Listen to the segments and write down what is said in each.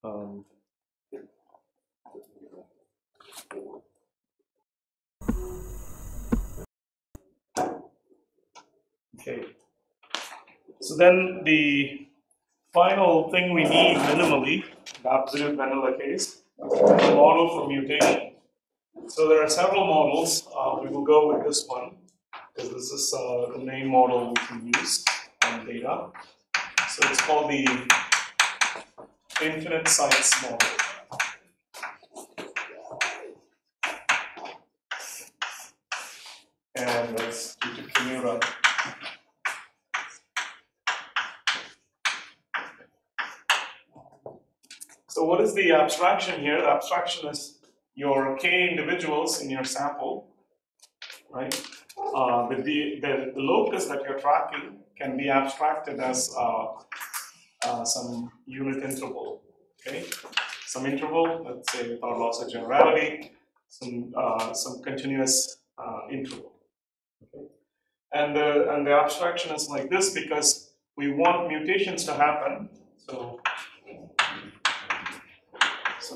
Um, okay. So then the final thing we need minimally, the absolute vanilla case, is a model for mutation. So there are several models. We will go with this one because this is the main model we can use on data. So it's called the infinite sites model. And that's due to Kimura. So what is the abstraction here? The abstraction is your k individuals in your sample, right? The locus that you're tracking can be abstracted as some unit interval, okay? Some interval, let's say without loss of generality, some continuous interval, okay? And the abstraction is like this because we want mutations to happen. So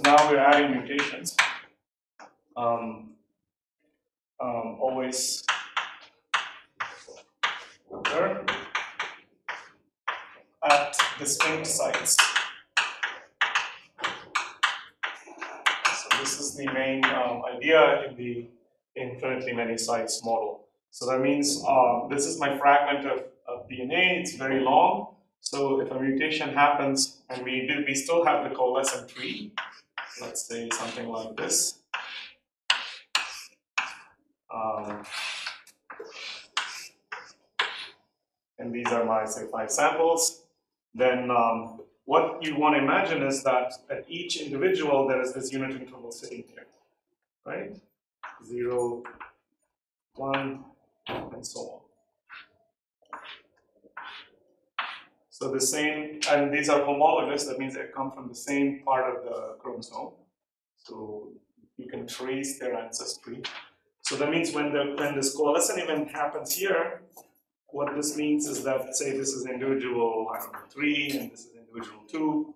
now we're adding mutations. Always occur at distinct sites. So this is the main idea in the infinitely many sites model. So that means this is my fragment of DNA. It's very long. So if a mutation happens and we still have the coalescent tree, let's say something like this. And these are my, say, 5 samples. Then what you want to imagine is that at each individual there is this unit interval sitting here, right? 0, 1, and so on. So the same, and these are homologous, that means they come from the same part of the chromosome. So you can trace their ancestry. So that means when this coalescent event happens here, what this means is that, say, this is individual, I don't know, 3, and this is individual 2.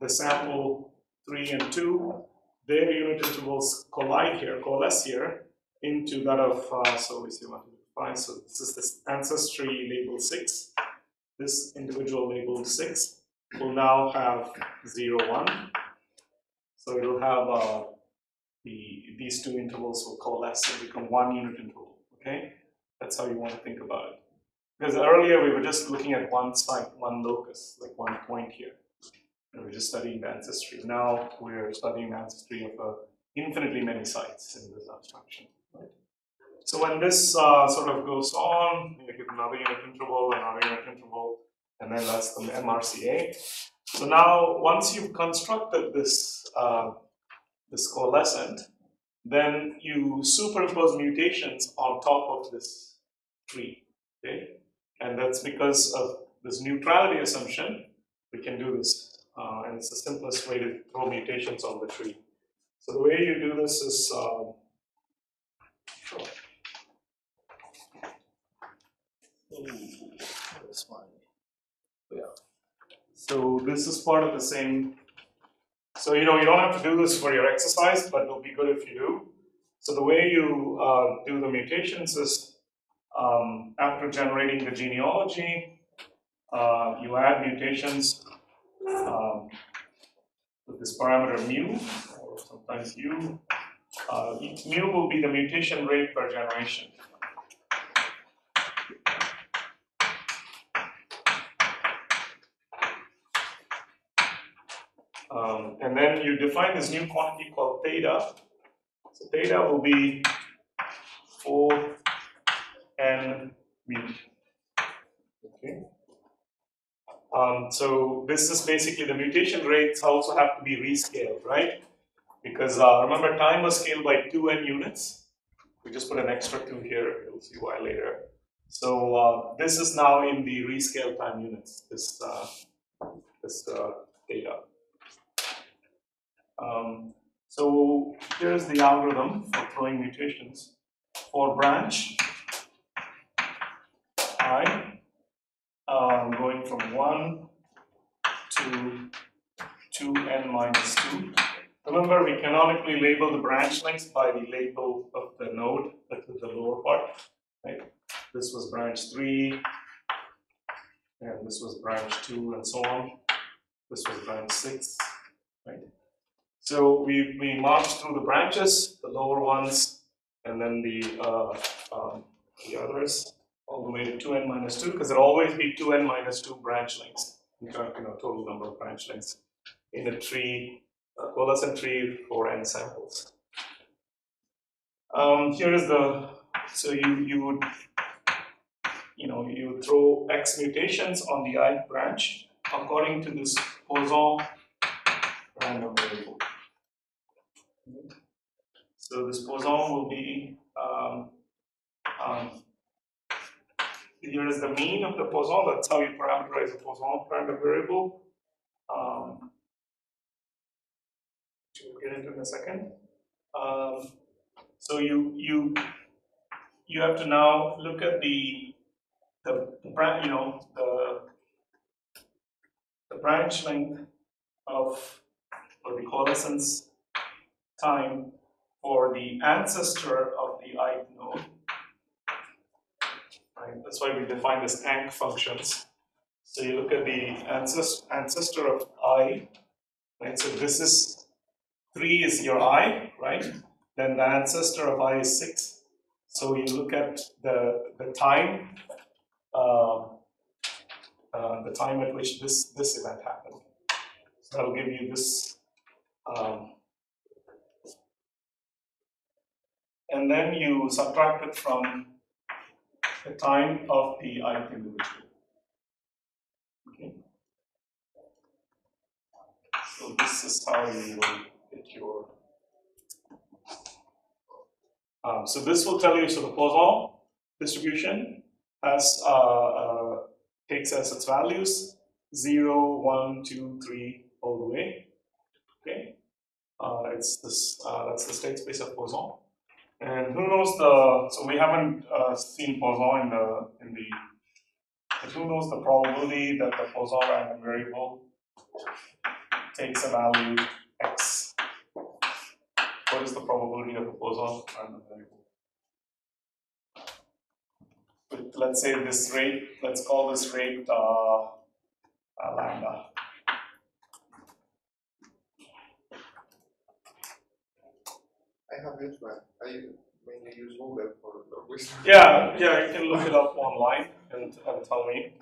The sample 3 and 2, their unit intervals collide here, coalesce here, into that of, so we see 1, 2, 5. So this is this ancestry labeled 6. This individual labeled 6 will now have 0, 1. So it will have these two intervals will coalesce and become one unit interval. Okay, that's how you want to think about it. Because earlier we were just looking at one site, one locus, like one point here, and we're just studying the ancestry. Now we're studying the ancestry of infinitely many sites in this abstraction. Right? So when this sort of goes on, you get another unit interval, another unit interval, and then that's the MRCA. So now once you've constructed this this coalescent, then you superimpose mutations on top of this tree. Okay? And that's because of this neutrality assumption. We can do this, and it's the simplest way to throw mutations on the tree. So the way you do this is, yeah. So this is part of the same. So you don't have to do this for your exercise, but it'll be good if you do. So the way you do the mutations is after generating the genealogy, you add mutations with this parameter mu, or sometimes u. Mu will be the mutation rate per generation. And then you define this new quantity called theta. So theta will be 4n mu. Okay. So this is basically the mutation rates also have to be rescaled, right? Because remember, time was scaled by 2n units. We just put an extra 2 here. You'll see why later. So this is now in the rescale time units. This data. So here's the algorithm for throwing mutations. For branch I, going from 1 to 2n minus 2. Remember, we canonically label the branch lengths by the label of the node, the lower part. Right? This was branch 3, and this was branch 2, and so on. This was branch 6. Right? So we march through the branches, the lower ones, and then the others, all the way to 2n minus 2, because there'll always be 2n minus 2 branch lengths, total number of branch lengths in a tree, coalescent tree for n samples. Here is the, so you would, you would throw x mutations on the ith branch according to this Poisson random variable. So this Poisson will be, here is the mean of the Poisson. That's how you parameterize a Poisson random variable. Which we'll get into in a second. So you have to now look at the branch length of, or the coalescence time for the ancestor of the ith node. Right? That's why we define this ANC functions. So you look at the ancestor of I, right? So this is 3 is your I, right? Then the ancestor of I is 6. So you look at the time, the time at which this event happened. So that'll give you this, and then you subtract it from the time of the ith individual. Okay. So this is how you will get your. So this will tell you. So the Poisson distribution has takes as its values 0, 1, 2, 3 all the way. Okay. It's this. That's the state space of Poisson. And who knows so we haven't seen Poisson but who knows the probability that the Poisson random variable takes a value x? What is the probability of the Poisson random variable? With, let's say this rate, let's call this rate lambda. I have this one. I mainly use Google for wisdom. Yeah, you can look it up online and tell me.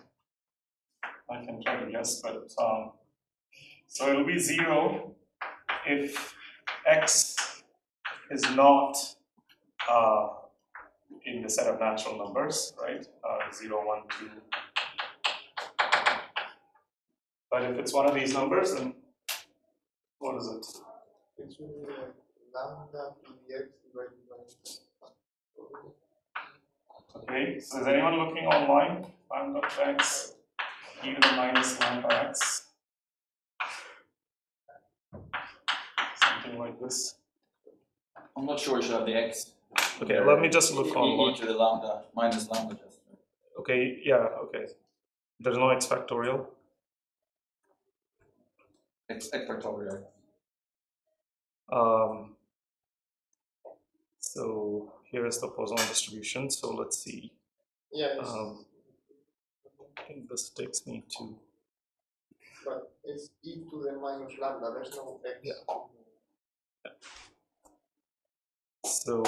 I can try to guess, but so it'll be 0 if x is not in the set of natural numbers, right? 0, 1, 2. But if it's one of these numbers, then what is it? It's lambda to the x divided by. Okay, so is anyone looking online? Lambda x e to the minus lambda x. Something like this. I'm not sure you should have the x. Okay, let me just look online. E to the lambda minus lambda just. Okay, yeah, okay. There's no x factorial. X factorial. So here is the Poisson distribution. So let's see. Yeah. I think this takes me to. But it's e to the minus lambda. There's no x. Yeah. So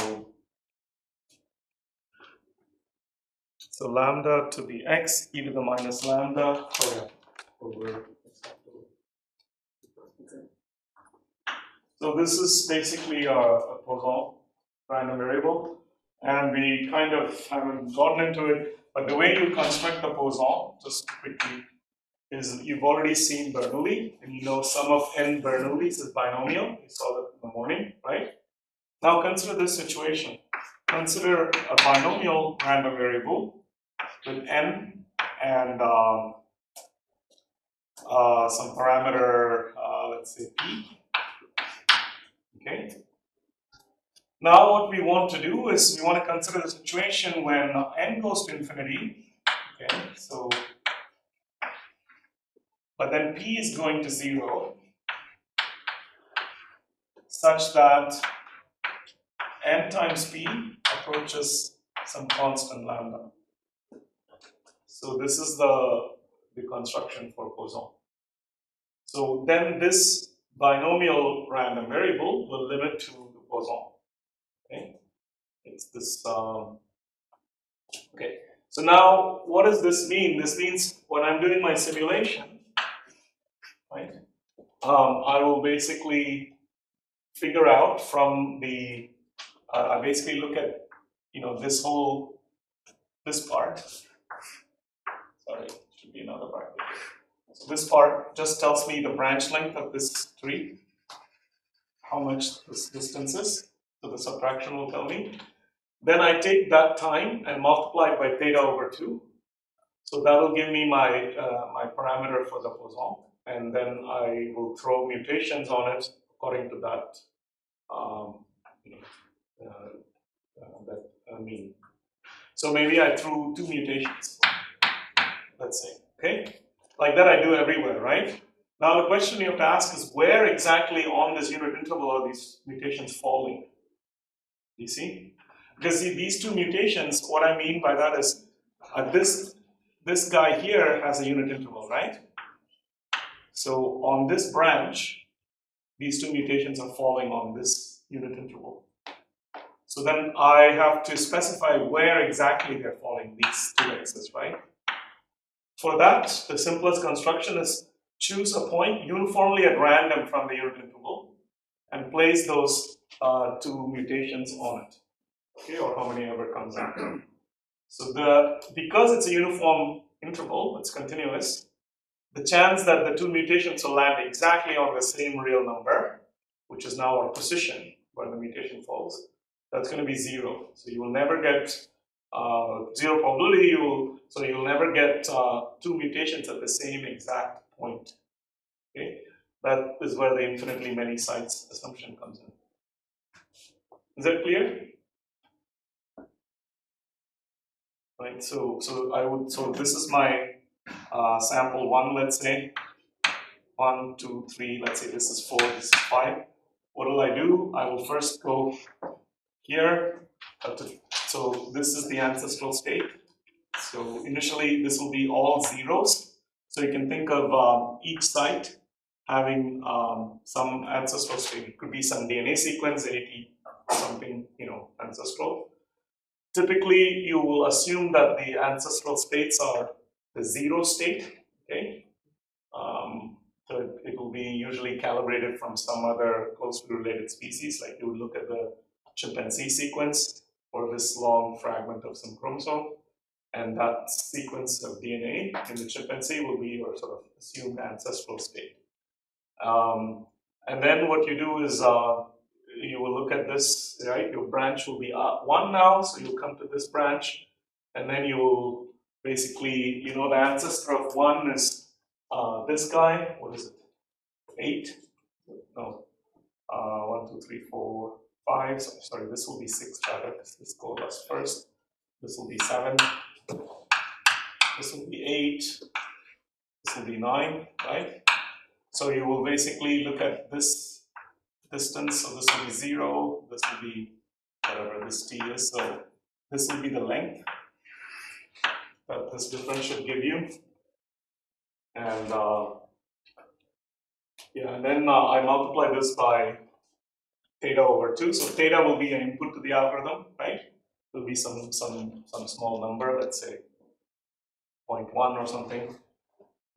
lambda to the x e to the minus lambda over. So this is basically a Poisson random variable, and we kind of haven't gotten into it. But the way you construct the Poisson, just quickly, is you've already seen Bernoulli, and you know sum of n Bernoullis is binomial. We saw that in the morning, right? Now consider this situation. Consider a binomial random variable with n and some parameter, let's say p. Okay. Now what we want to do is we want to consider the situation when n goes to infinity. Okay. So, but then p is going to 0. such that n times p approaches some constant lambda. So this is the construction for Poisson. So then this binomial random variable will limit to the Poisson. Okay, it's this. Okay, so now what does this mean? This means when I'm doing my simulation, right? I will basically figure out from the. I basically look at this part. Sorry, it should be another bracket. So this part just tells me the branch length of this tree, how much this distance is. So the subtraction will tell me. Then I take that time and multiply it by theta over 2. So that will give me my my parameter for the Poisson, and then I will throw mutations on it according to that mean. So maybe I threw 2 mutations, let's say. Okay, like that I do everywhere, right? Now the question you have to ask is where exactly on this unit interval are these mutations falling? You see? Because these 2 mutations, what I mean by that is this guy here has a unit interval, right? So on this branch, these 2 mutations are falling on this unit interval. So then I have to specify where exactly they're falling, these 2 x's, right? For that, the simplest construction is choose a point uniformly at random from the unit interval and place those 2 mutations on it. Okay, or how many ever comes in. So because it's a uniform interval, it's continuous, the chance that the 2 mutations will land exactly on the same real number, which is now our position where the mutation falls, that's going to be 0. So you will never get 0 probability. You'll never get 2 mutations at the same exact point. Okay, that is where the infinitely many sites assumption comes in. Is that clear? Right, so this is my sample 1, let's say. 1, 2, 3, let's say this is 4, this is 5. What will I do? I will first go here. So this is the ancestral state. So initially this will be all zeros. So you can think of each site having some ancestral state. It could be some DNA sequence, something, ancestral. Typically, you will assume that the ancestral states are the 0 state, okay? So it will be usually calibrated from some other closely related species, like you would look at the chimpanzee sequence or this long fragment of some chromosome, and that sequence of DNA in the chimpanzee will be your sort of assumed ancestral state. And then what you do is you will look at this, right? Your branch will be 1 now, so you'll come to this branch, and then you will basically, the ancestor of 1 is this guy. What is it? 8? No. 1, 2, 3, 4, 5. Sorry, this will be 6 rather. This goes us first. This will be 7. This will be 8. This will be 9, right? So you will basically look at this distance, so this will be 0, this will be whatever this t is, so this will be the length that this difference should give you. And and then I multiply this by theta over 2, so theta will be an input to the algorithm, right? It will be some small number, let's say 0.1 or something.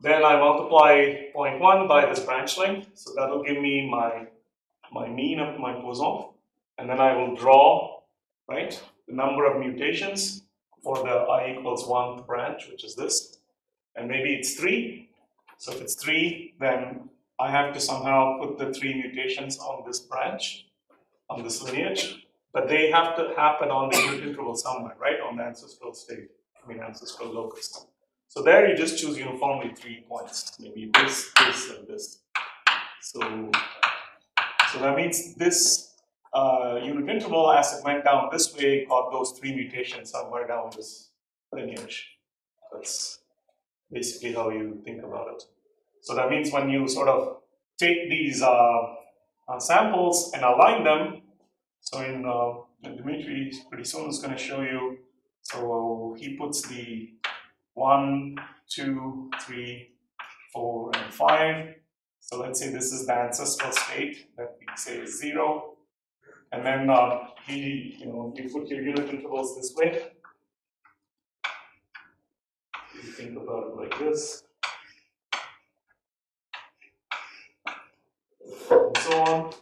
Then I multiply 0.1 by this branch length, so that will give me my mean of my Poisson, and then I will draw, right, the number of mutations for the I equals 1th branch, which is this, and maybe it's 3. So if it's 3, then I have to somehow put the 3 mutations on this branch, on this lineage, but they have to happen on the unit interval somewhere, right, on the ancestral state, ancestral locus. So there you just choose uniformly 3 points, maybe this, this, and this. So that means this unit interval, as it went down this way, got those 3 mutations somewhere down this lineage. That's basically how you think about it. So that means when you sort of take these samples and align them. So in Dimitri pretty soon is going to show you. So he puts the 1, 2, 3, 4, and 5. So let's say this is the ancestral state that we say is 0. And then you put your unit intervals this way. You think about it like this. And so on.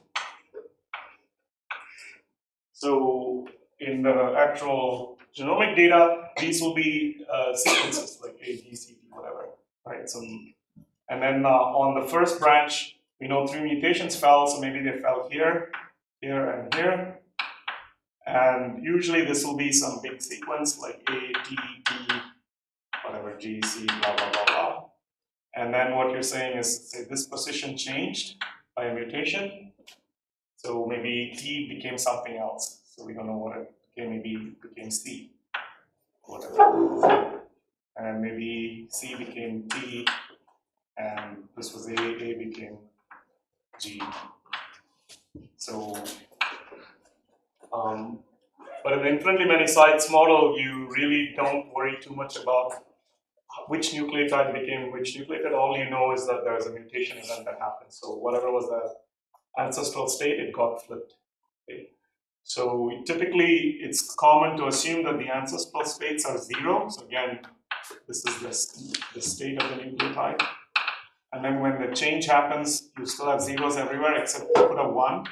So in the actual genomic data, these will be sequences like A, G, C, D, whatever, right? And then on the first branch, we know 3 mutations fell, so maybe they fell here, here, and here. And usually this will be some big sequence like A, T, D, whatever, G, C, blah, blah, blah, blah. And then what you're saying is, say, this position changed by a mutation. So maybe T became something else. So we don't know what it became. Maybe it became C, whatever. And maybe C became T, and this was A became G. So, but in the infinitely many sites model, you really don't worry too much about which nucleotide became which nucleotide. All you know is that there's a mutation event that happened. So whatever was the ancestral state, it got flipped. Okay. So typically, it's common to assume that the ancestral states are 0. So again, this is the state of the nucleotide. And then when the change happens, you still have zeros everywhere except you put a 1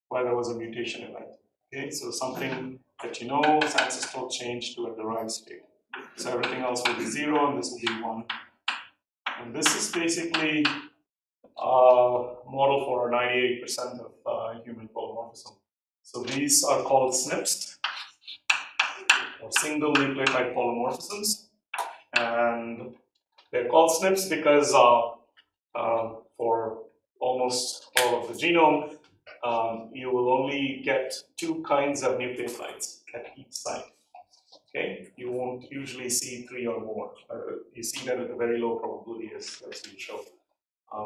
where there was a mutation event. Okay, so something that you know is ancestral change to a derived state. So everything else will be 0 and this will be 1. And this is basically a model for 98% of human polymorphism. So these are called SNPs, or single nucleotide polymorphisms. And they're called SNPs because for almost all of the genome, you will only get 2 kinds of nucleotides at each site. Okay, you won't usually see 3 or more. You see that at a very low probability, as we show.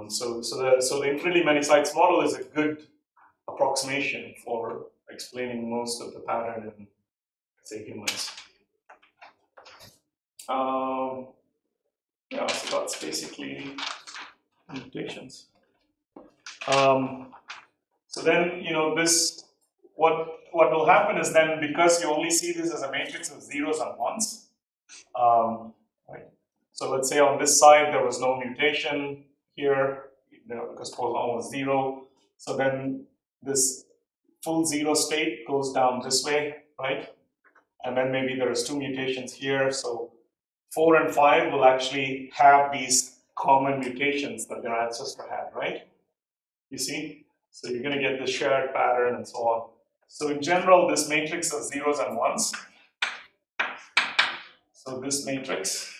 So the infinitely many sites model is a good approximation for explaining most of the pattern in, say, humans. Yeah, so that's basically mutations. So then, this, what will happen is then, because you only see this as a matrix of zeros and ones, right? So let's say on this side there was no mutation here, because Poisson was 0. So then this full 0 state goes down this way, right? And then maybe there's 2 mutations here. So 4 and 5 will actually have these common mutations that their ancestor had, right? You see? So you're going to get this shared pattern and so on. So in general, this matrix of zeros and ones. So this matrix,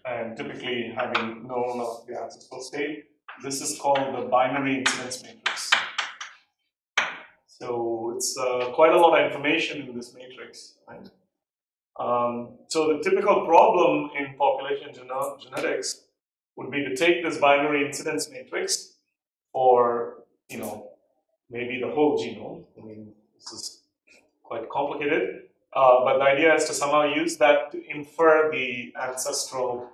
and typically having known of the ancestral state, this is called the binary incidence matrix. So it's quite a lot of information in this matrix, right? So the typical problem in population genetics would be to take this binary incidence matrix for, maybe the whole genome. I mean, this is quite complicated, but the idea is to somehow use that to infer the ancestral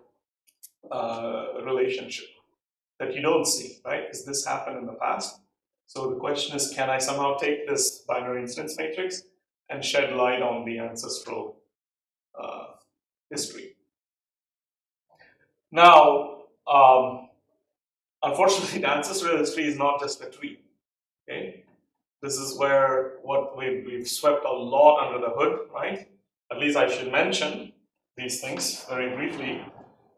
relationship that you don't see, right? Because this happened in the past. So the question is, can I somehow take this binary incidence matrix and shed light on the ancestral history? Now, unfortunately, the ancestral history is not just a tree. Okay, this is where what we've swept a lot under the hood, right? At least I should mention these things very briefly.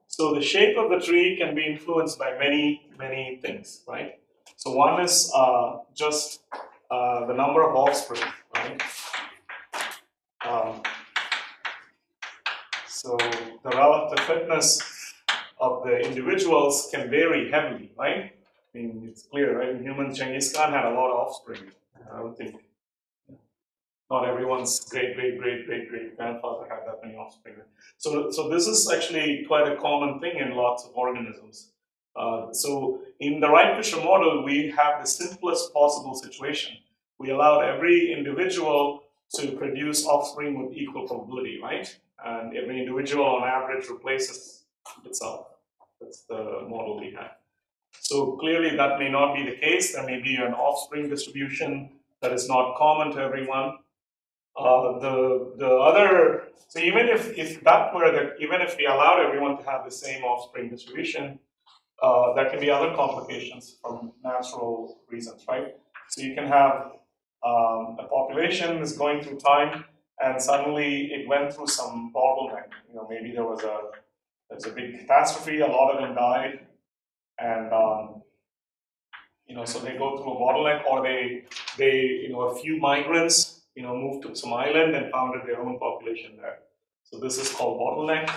So the shape of the tree can be influenced by many, many things, right? So one is just the number of offspring, right? So the relative fitness of the individuals can vary heavily, right? I mean, it's clear, right? In humans, Genghis Khan had a lot of offspring. I don't think, not everyone's great-great-great-great-grandfather had that many offspring. So this is actually quite a common thing in lots of organisms. So in the Wright-Fisher model, we have the simplest possible situation. We allowed every individual to produce offspring with equal probability, right? And every individual on average replaces itself. That's the model we have. So clearly that may not be the case. There may be an offspring distribution that is not common to everyone. So even if that were even if we allowed everyone to have the same offspring distribution, there can be other complications from natural reasons, right? So you can have a population is going through time, and suddenly it went through some bottleneck. You know, maybe there was a big catastrophe, a lot of them died, and you know, so they go through a bottleneck, or they you know, a few migrants, you know, moved to some island and founded their own population there. So this is called bottleneck.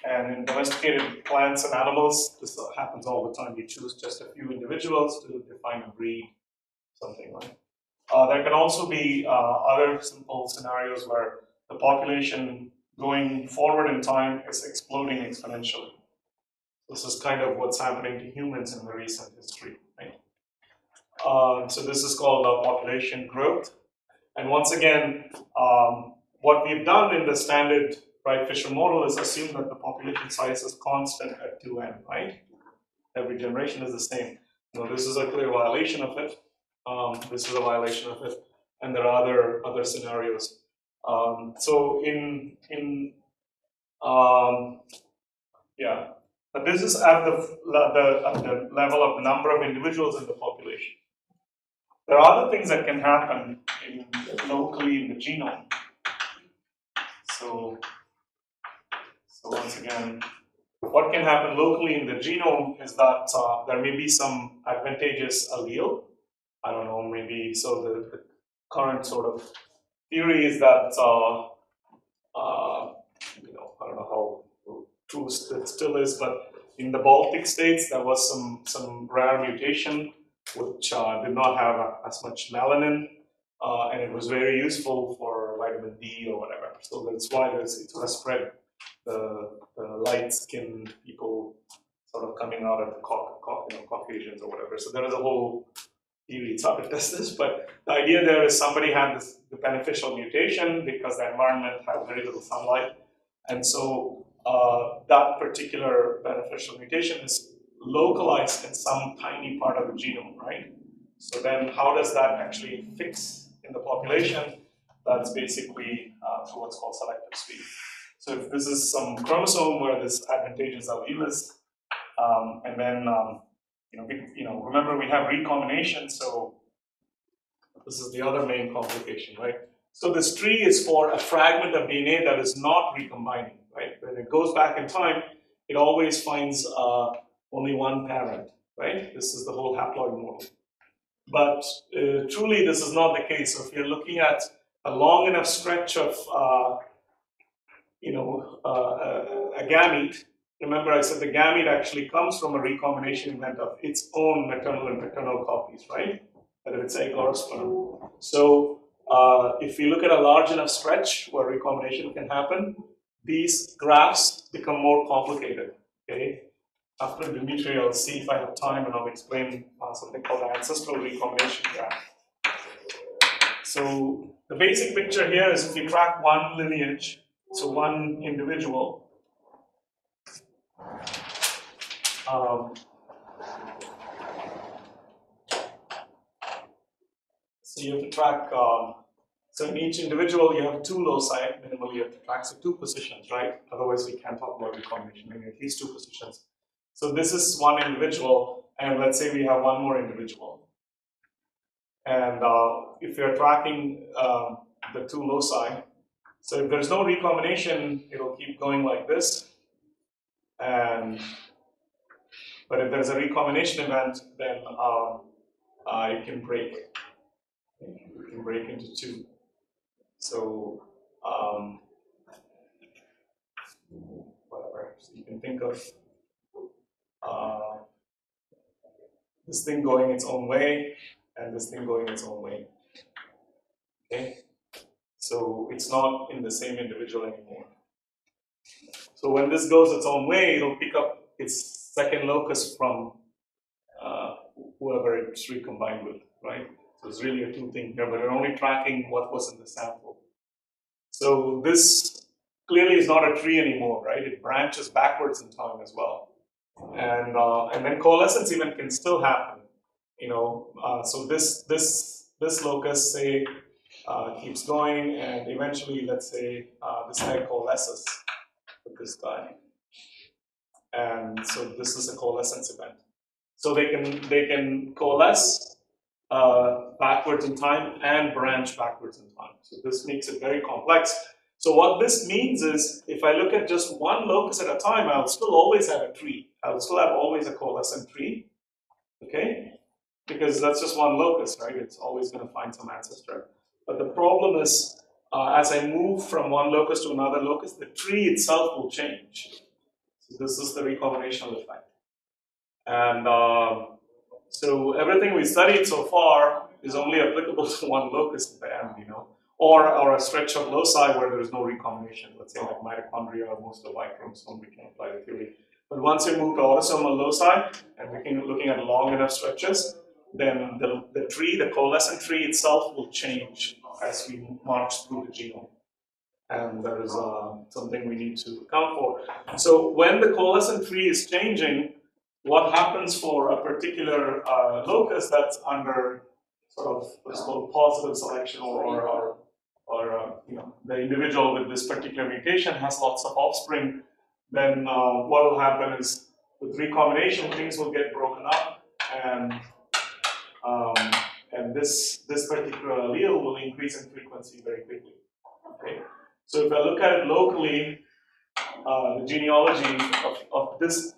And in domesticated plants and animals, this happens all the time. You choose just a few individuals to define a breed, something, right? There can also be other simple scenarios where the population going forward in time is exploding exponentially. This is kind of what's happening to humans in the recent history, right? So this is called population growth. And once again, what we've done in the standard Wright-Fisher model is assume that the population size is constant at 2n, right? Every generation is the same. Now, this is a clear violation of it. This is a violation of it, and there are other scenarios. Yeah, but this is at the level of number of individuals in the population. There are other things that can happen locally in the genome. So once again, what can happen locally in the genome is that there may be some advantageous allele. I don't know, maybe, so the current sort of theory is that, you know, I don't know how true it still is, but in the Baltic states, there was some rare mutation which did not have as much melanin, and it was very useful for vitamin D or whatever. So that's why it has spread the light-skinned people sort of coming out of the Caucasians or whatever. So there is a whole theory, it's hard to test this, but the idea there is somebody had the beneficial mutation because the environment had very little sunlight, and so that particular beneficial mutation is localized in some tiny part of the genome, right? So then how does that actually fix in the population? That's basically through what's called selective speed. So if this is some chromosome where this advantageous allele is, and then remember we have recombination, so this is the other main complication, right? So this tree is for a fragment of DNA that is not recombining, right? When it goes back in time, it always finds only one parent, right? This is the whole haploid model. But truly, this is not the case. So if you're looking at a long enough stretch of, a gamete, remember I said the gamete actually comes from a recombination event of its own maternal and paternal copies, right? Whether it's egg or sperm. So if we look at a large enough stretch where recombination can happen, these graphs become more complicated, okay? After Dimitri, I'll see if I have time and I'll explain something called the ancestral recombination graph. So the basic picture here is if you track one lineage, so one individual, so you have to track, so in each individual you have two loci, minimally you have to track, so two positions, right? Otherwise we can't talk about recombination, maybe at least two positions. So this is one individual, and let's say we have one more individual. And if you're tracking the two loci, so if there's no recombination, it'll keep going like this. But if there's a recombination event, then it can break. It can break into two. So whatever. So you can think of this thing going its own way and this thing going its own way. Okay? So it's not in the same individual anymore. So when this goes its own way, it'll pick up its second locus from whoever it's recombined with, right? So it's really a two thing here, but we're only tracking what was in the sample. So this clearly is not a tree anymore, right? It branches backwards in time as well. And then coalescence even can still happen, you know. So this locus, say, keeps going, and eventually, let's say, this guy coalesces with this guy. And so this is a coalescence event. So they can coalesce backwards in time and branch backwards in time. So this makes it very complex. So what this means is, if I look at just one locus at a time, I'll still always have a tree. I'll still have always a coalescent tree, okay? Because that's just one locus, right? It's always going to find some ancestor. But the problem is, as I move from one locus to another locus, the tree itself will change. So this is the recombinational effect. And so everything we studied so far is only applicable to one locus at the end, you know, or a stretch of loci where there is no recombination. Let's say like mitochondria or most of the Y chromosome, we can apply the theory. But once you move to autosomal loci, and we're looking at long enough stretches, then the tree, the coalescent tree itself will change as we march through the genome. And there is something we need to account for. So when the coalescent tree is changing, what happens for a particular locus that's under sort of what's called positive selection, or you know, the individual with this particular mutation has lots of offspring, then what will happen is with recombination things will get broken up, and this particular allele will increase in frequency very quickly. Okay, so if I look at it locally, the genealogy of this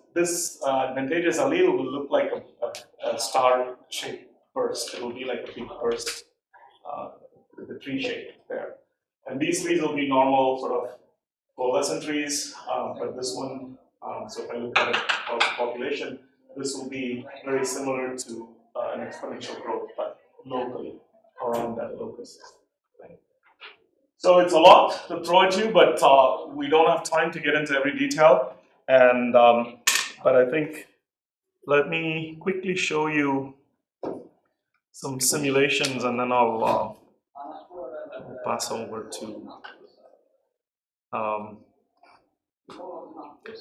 advantageous allele will look like a star-shaped burst. It will be like a big burst, the tree shape there. And these trees will be normal sort of coalescent trees, but this one, so if I look at it across the population, this will be very similar to an exponential growth, but locally around that locus. So it's a lot to throw at you, but we don't have time to get into every detail. And but I think, let me quickly show you some simulations, and then I'll pass over to.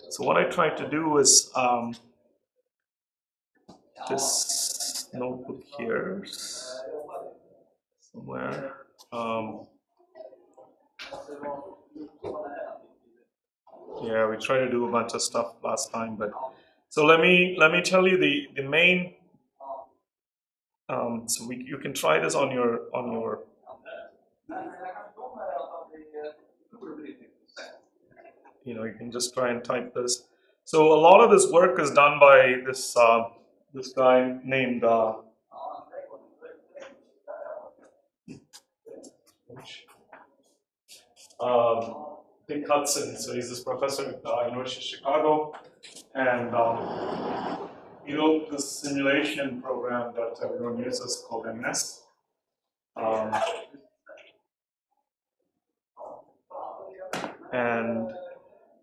So what I tried to do is this notebook here somewhere. Yeah, we tried to do a bunch of stuff last time, but so let me tell you the main. So you can try this on your you know, you can just try and type this. So a lot of this work is done by this this guy named Dick Hudson. So he's this professor at the University of Chicago, and he wrote this simulation program that everyone uses called MS. And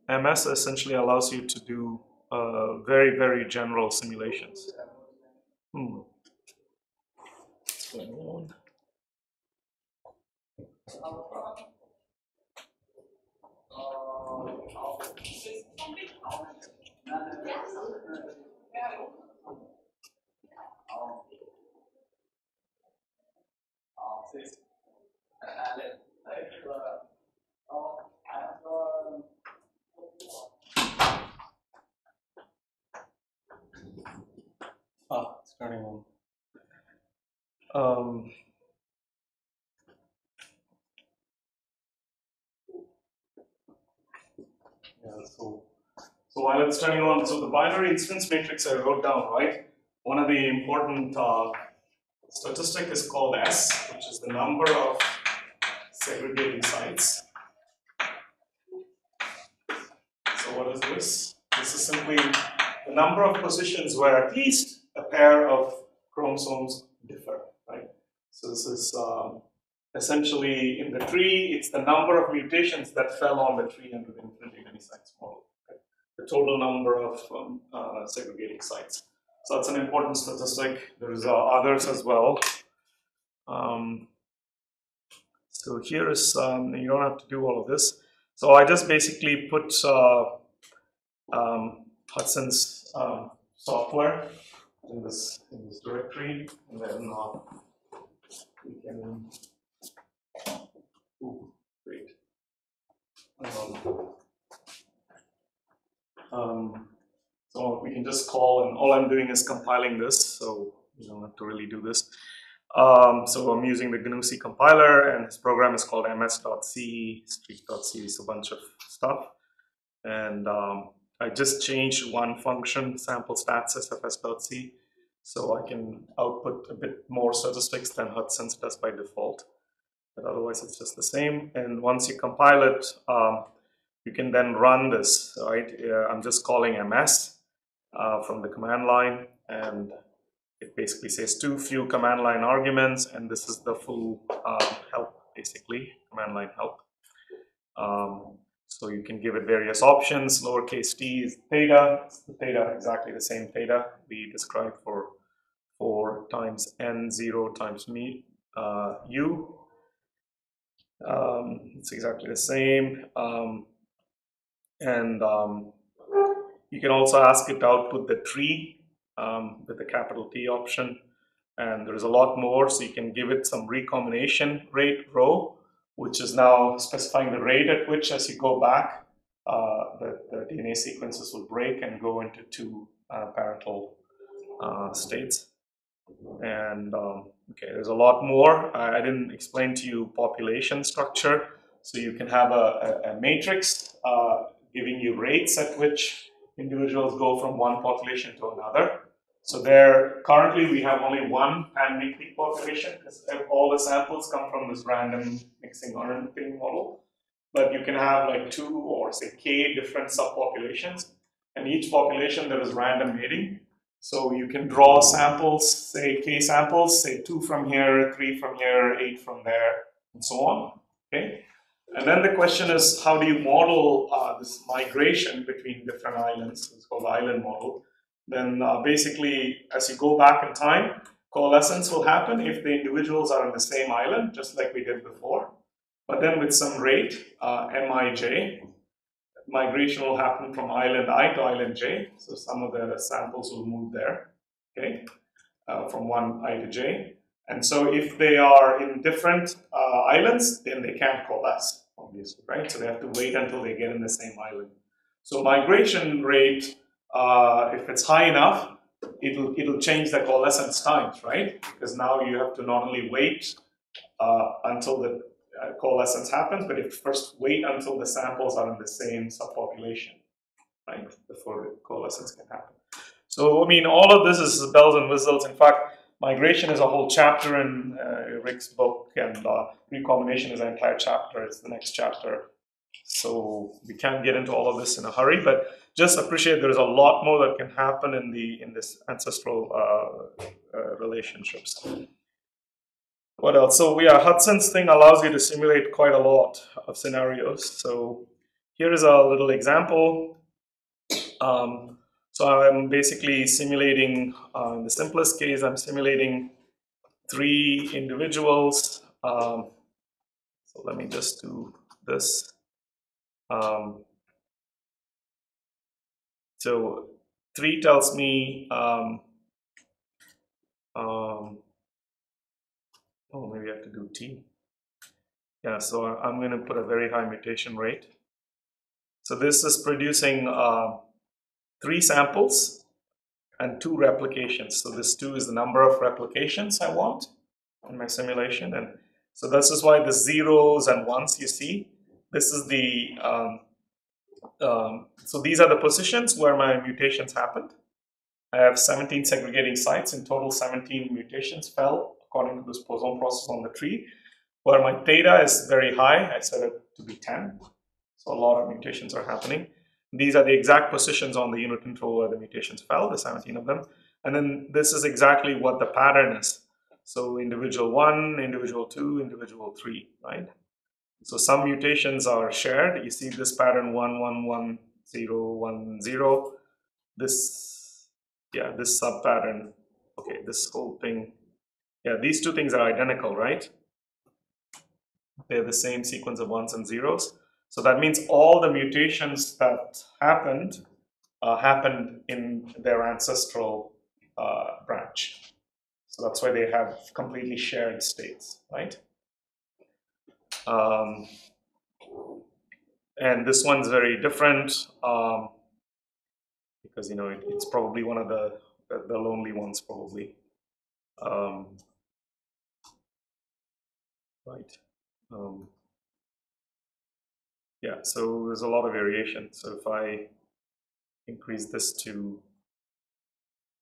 MS essentially allows you to do very, very general simulations. What's going on? It's turning on. Yeah, so while it's turning on, so the binary instance matrix I wrote down, right? One of the important statistic is called S, which is the number of segregating sites. So what is this? This is simply the number of positions where at least a pair of chromosomes differ, right? So this is essentially in the tree, it's the number of mutations that fell on the tree under the infinity many sites model. Right? the total number of segregating sites. So that's an important statistic. There's others as well. So here is, you don't have to do all of this. So I just basically put Hudson's software in this directory, and then we can. Ooh, great. So we can just call, and all I'm doing is compiling this, so you don't have to really do this. So I'm using the GNU-C compiler, and this program is called ms.c, streak.c, it's a bunch of stuff. And I just changed one function, sample stats sfs.c, so I can output a bit more statistics than Hudson's does by default. But otherwise it's just the same. And once you compile it, you can then run this, right? I'm just calling ms from the command line, and it basically says too few command line arguments, and this is the full help, basically, command line help. So you can give it various options. Lowercase t is theta. It's the theta, exactly the same theta we described for 4 times n 0 times u. It's exactly the same. You can also ask it to output the tree with the capital T option, and there's a lot more. So you can give it some recombination rate row, which is now specifying the rate at which, as you go back, the DNA sequences will break and go into 2 parental states. And okay, there's a lot more. I didn't explain to you population structure. So you can have a matrix giving you rates at which individuals go from one population to another. So there, currently we have only one pan-weak population because all the samples come from this random mixing ornithing model. But you can have like 2 or say k different subpopulations, and each population there is random mating. So you can draw samples, say k samples, say 2 from here, 3 from here, 8 from there, and so on. Okay. And then the question is, how do you model this migration between different islands? It's called the island model. Then basically, as you go back in time, coalescence will happen if the individuals are on the same island, just like we did before. But then with some rate, mij, migration will happen from island I to island j. So some of the samples will move there, okay, from one I to j. And so if they are in different islands, then they can't coalesce, obviously, right? So they have to wait until they get in the same island. So migration rate, if it's high enough, it'll change the coalescence times, right? Because now you have to not only wait until the coalescence happens, but you first wait until the samples are in the same subpopulation, right? Before the coalescence can happen. So, I mean, all of this is bells and whistles. In fact, migration is a whole chapter in Rick's book, and recombination is an entire chapter. It's the next chapter. So we can't get into all of this in a hurry, but just appreciate there's a lot more that can happen in this ancestral relationships. What else? So yeah, Hudson's thing allows you to simulate quite a lot of scenarios. So here is a little example. So I'm basically simulating, in the simplest case, I'm simulating 3 individuals. So let me just do this. So 3 tells me, oh, maybe I have to do T. Yeah, so I'm going to put a very high mutation rate. So this is producing 3 samples and 2 replications. So this 2 is the number of replications I want in my simulation. And so this is why the 0s and 1s you see. This is the, so these are the positions where my mutations happened. I have 17 segregating sites. In total, 17 mutations fell according to this Poisson process on the tree, where my theta is very high. I set it to be 10. So a lot of mutations are happening. These are the exact positions on the unit interval where the mutations fell, the 17 of them. And then this is exactly what the pattern is. So individual 1, individual 2, individual 3, right? So some mutations are shared. You see this pattern 1, 1, 1, 0, 1, 0. This, yeah, this sub pattern. Okay, this whole thing. Yeah, these two things are identical, right? They're the same sequence of ones and zeros. So that means all the mutations that happened happened in their ancestral branch. So that's why they have completely shared states, right? And this one's very different because it's probably one of the lonely ones, probably. Right. Yeah. So there's a lot of variation. So if I increase this to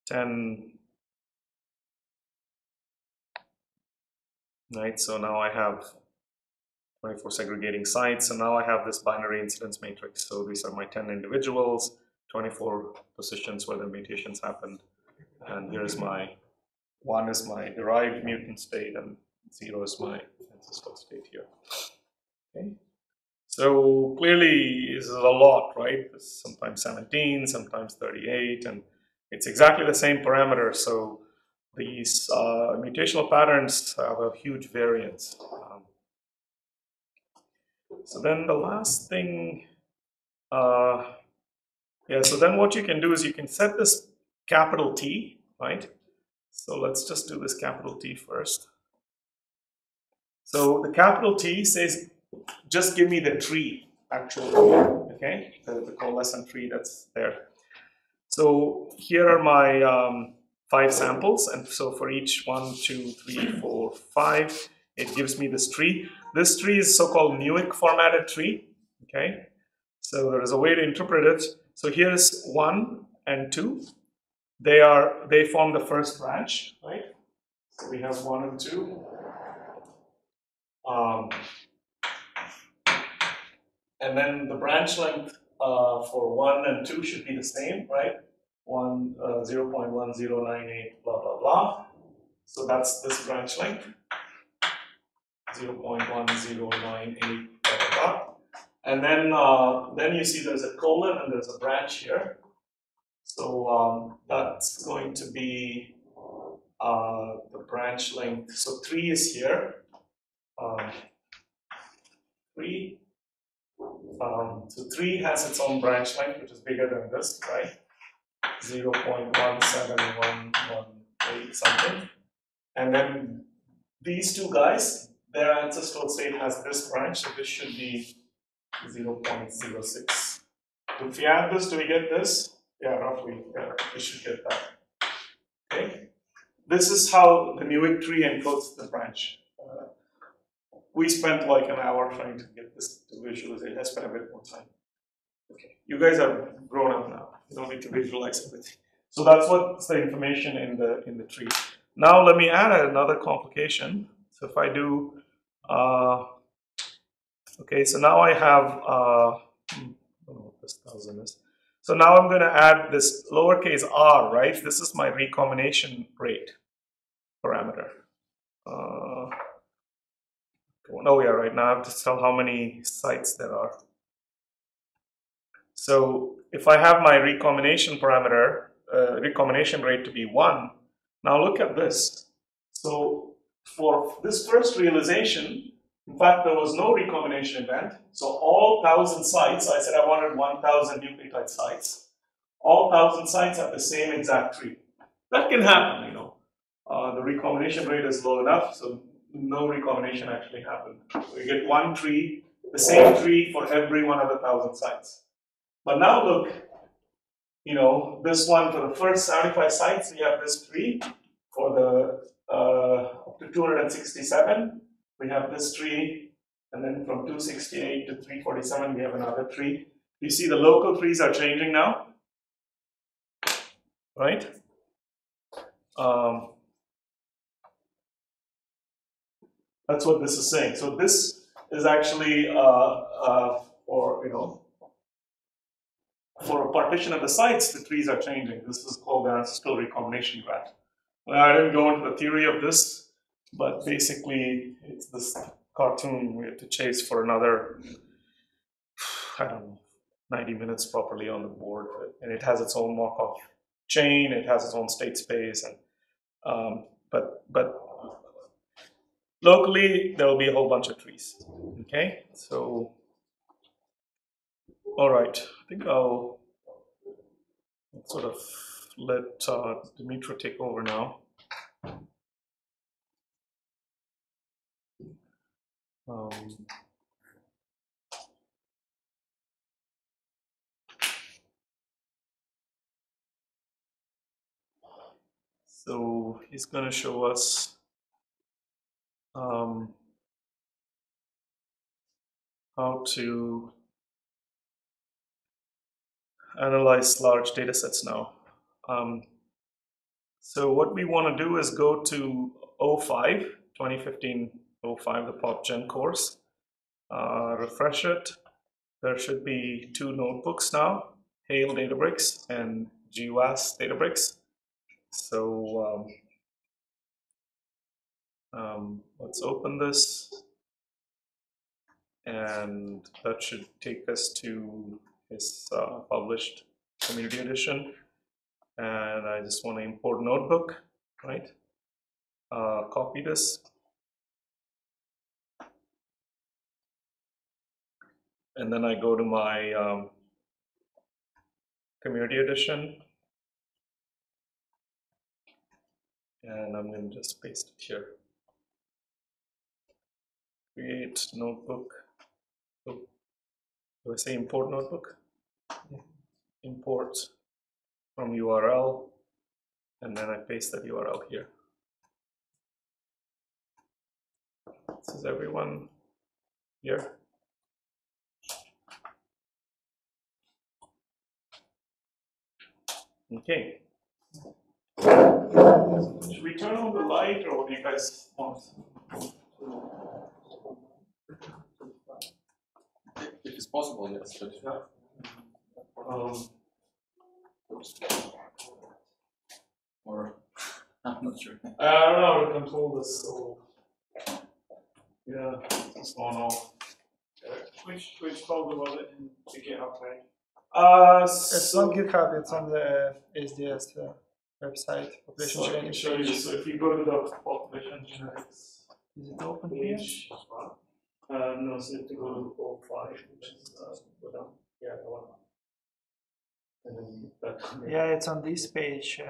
10, right? So now I have 24 segregating sites, and now I have this binary incidence matrix. So these are my 10 individuals, 24 positions where the mutations happened, and here's my 1 is my derived mutant state, and 0 is my ancestral state here. Okay. So clearly this is a lot, right? Sometimes 17, sometimes 38, and it's exactly the same parameter. So these mutational patterns have a huge variance. So then the last thing, yeah, so then what you can do is you can set this capital T, right? So let's just do this capital T first. So the capital T says, just give me the tree, actually, okay? The coalescent tree that's there. So here are my 5 samples, and so for each 1, 2, 3, 4, 5, it gives me this tree. This tree is so-called Newick formatted tree, okay? So there is a way to interpret it. So here's 1 and 2. They form the first branch, right? So we have 1 and 2. And then the branch length for 1 and 2 should be the same, right? 0.1098, blah, blah, blah. So that's this branch length, 0.1098, blah, blah, blah. And then you see there's a colon and there's a branch here. So that's going to be the branch length. So 3 is here. 3. So 3 has its own branch length, which is bigger than this, right? 0.17118 something. And then these two guys, their ancestral state has this branch, so this should be 0.06. If we add this, do we get this? Yeah, roughly. Yeah, we should get that. Okay. This is how the Newick tree encodes the branch. We spent like an hour trying to get this to visualize. I spent a bit more time. Okay, you guys are grown up now. You don't need to visualize everything. So that's what's the information in the tree. Now let me add another complication. So if I do, okay, so now I have, I don't know what this 1,000 is. So now I'm going to add this lowercase r, right? This is my recombination rate parameter. Oh yeah, right now I have to tell how many sites there are. So if I have my recombination parameter, recombination rate to be 1, now look at this. So for this first realization, in fact, there was no recombination event. So all 1,000 sites, I said I wanted 1,000 nucleotide sites. All 1,000 sites have the same exact tree. That can happen, The recombination rate is low enough, so no recombination actually happened. So you get one tree, the same tree for every one of the 1,000 sites. But now look, this one for the first 75 sites, we have this tree. For the up to 267, we have this tree. And then from 268 to 347, we have another tree. You see the local trees are changing now, right? That's what this is saying. So this is actually for a partition of the sites, the trees are changing. This is called the ancestral recombination graph. Well, I didn't go into the theory of this, but basically it's this cartoon we have to chase for another, I don't know, 90 minutes properly on the board, and it has its own Markov chain, it has its own state space, and but locally there will be a whole bunch of trees. Okay, so all right, I think I'll sort of let Dimitri take over now. So he's going to show us how to analyze large data sets now. So what we want to do is go to 2015 05, the PopGen course, refresh it. There should be two notebooks now, Hail Databricks and GWAS Databricks. So let's open this, and that should take us to his published community edition. And I just want to import notebook, right? Copy this. And then I go to my community edition. And I'm going to just paste it here. Create notebook. Oh, do I say import notebook? Yeah. Import from URL, and then I paste that URL here. This is everyone here. Okay. Should we turn on the light, or what do you guys want? If it's possible, yes. But yeah. Or I'm not sure. I don't know how to control this, so yeah, it's going off. Which folder was it in the GitHub page? It's on GitHub, it's on the SDS website, population so I can genetics show you. page. So if you go to the population genetics Is it open here? page, no, so you have to go to 05, which is go down. Yeah, the one. And then that. Yeah, it's on this page,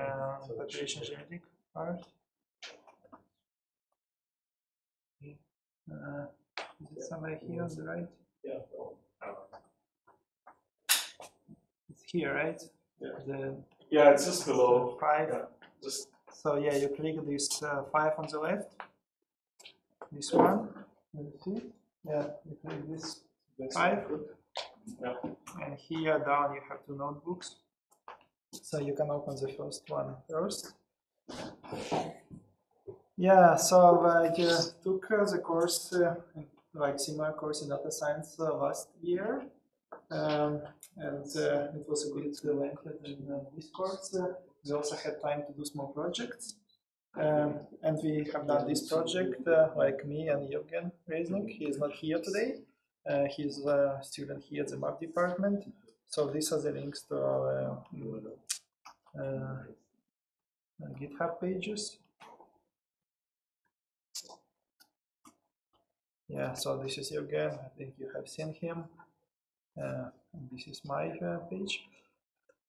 population genetic part. Is it somewhere here on the right? Yeah. It's here, right? Yeah. Yeah, it's just below. 5. Yeah, just. So yeah, you click this 5 on the left. This one. Let me see. Yeah, you click this 5. Yeah. And here down you have 2 notebooks. So you can open the first one first. Yeah, so I took the course, like similar course in data science last year. And it was a bit lengthy in this course. We also had time to do small projects. And we have done this project, like me and Evgen Reznik. He is not here today. He's a student here at the map department. So these are the links to our GitHub pages. Yeah, so this is Evgen. I think you have seen him. This is my page.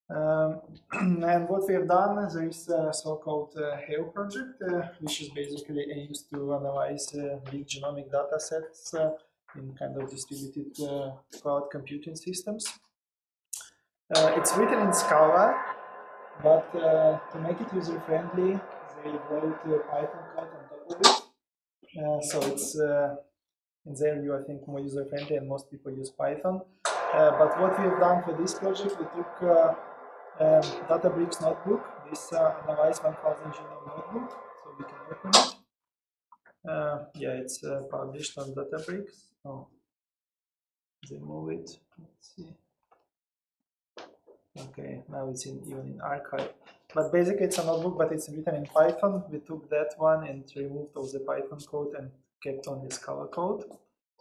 And what we have done is there is a so-called HAIL project, which is basically aims to analyze big genomic data sets in kind of distributed cloud computing systems. It's written in Scala, but to make it user-friendly, they wrote Python code on top of it. So it's, in their view, I think more user-friendly, and most people use Python. But what we have done for this project, we took Databricks notebook, this analyze 1000 genome notebook, so we can open it. Yeah, it's published on Databricks. Oh, they move it. Let's see. Okay, now it's even in archive. But basically, it's a notebook, but it's written in Python. We took that one and removed all the Python code and kept only Scala code.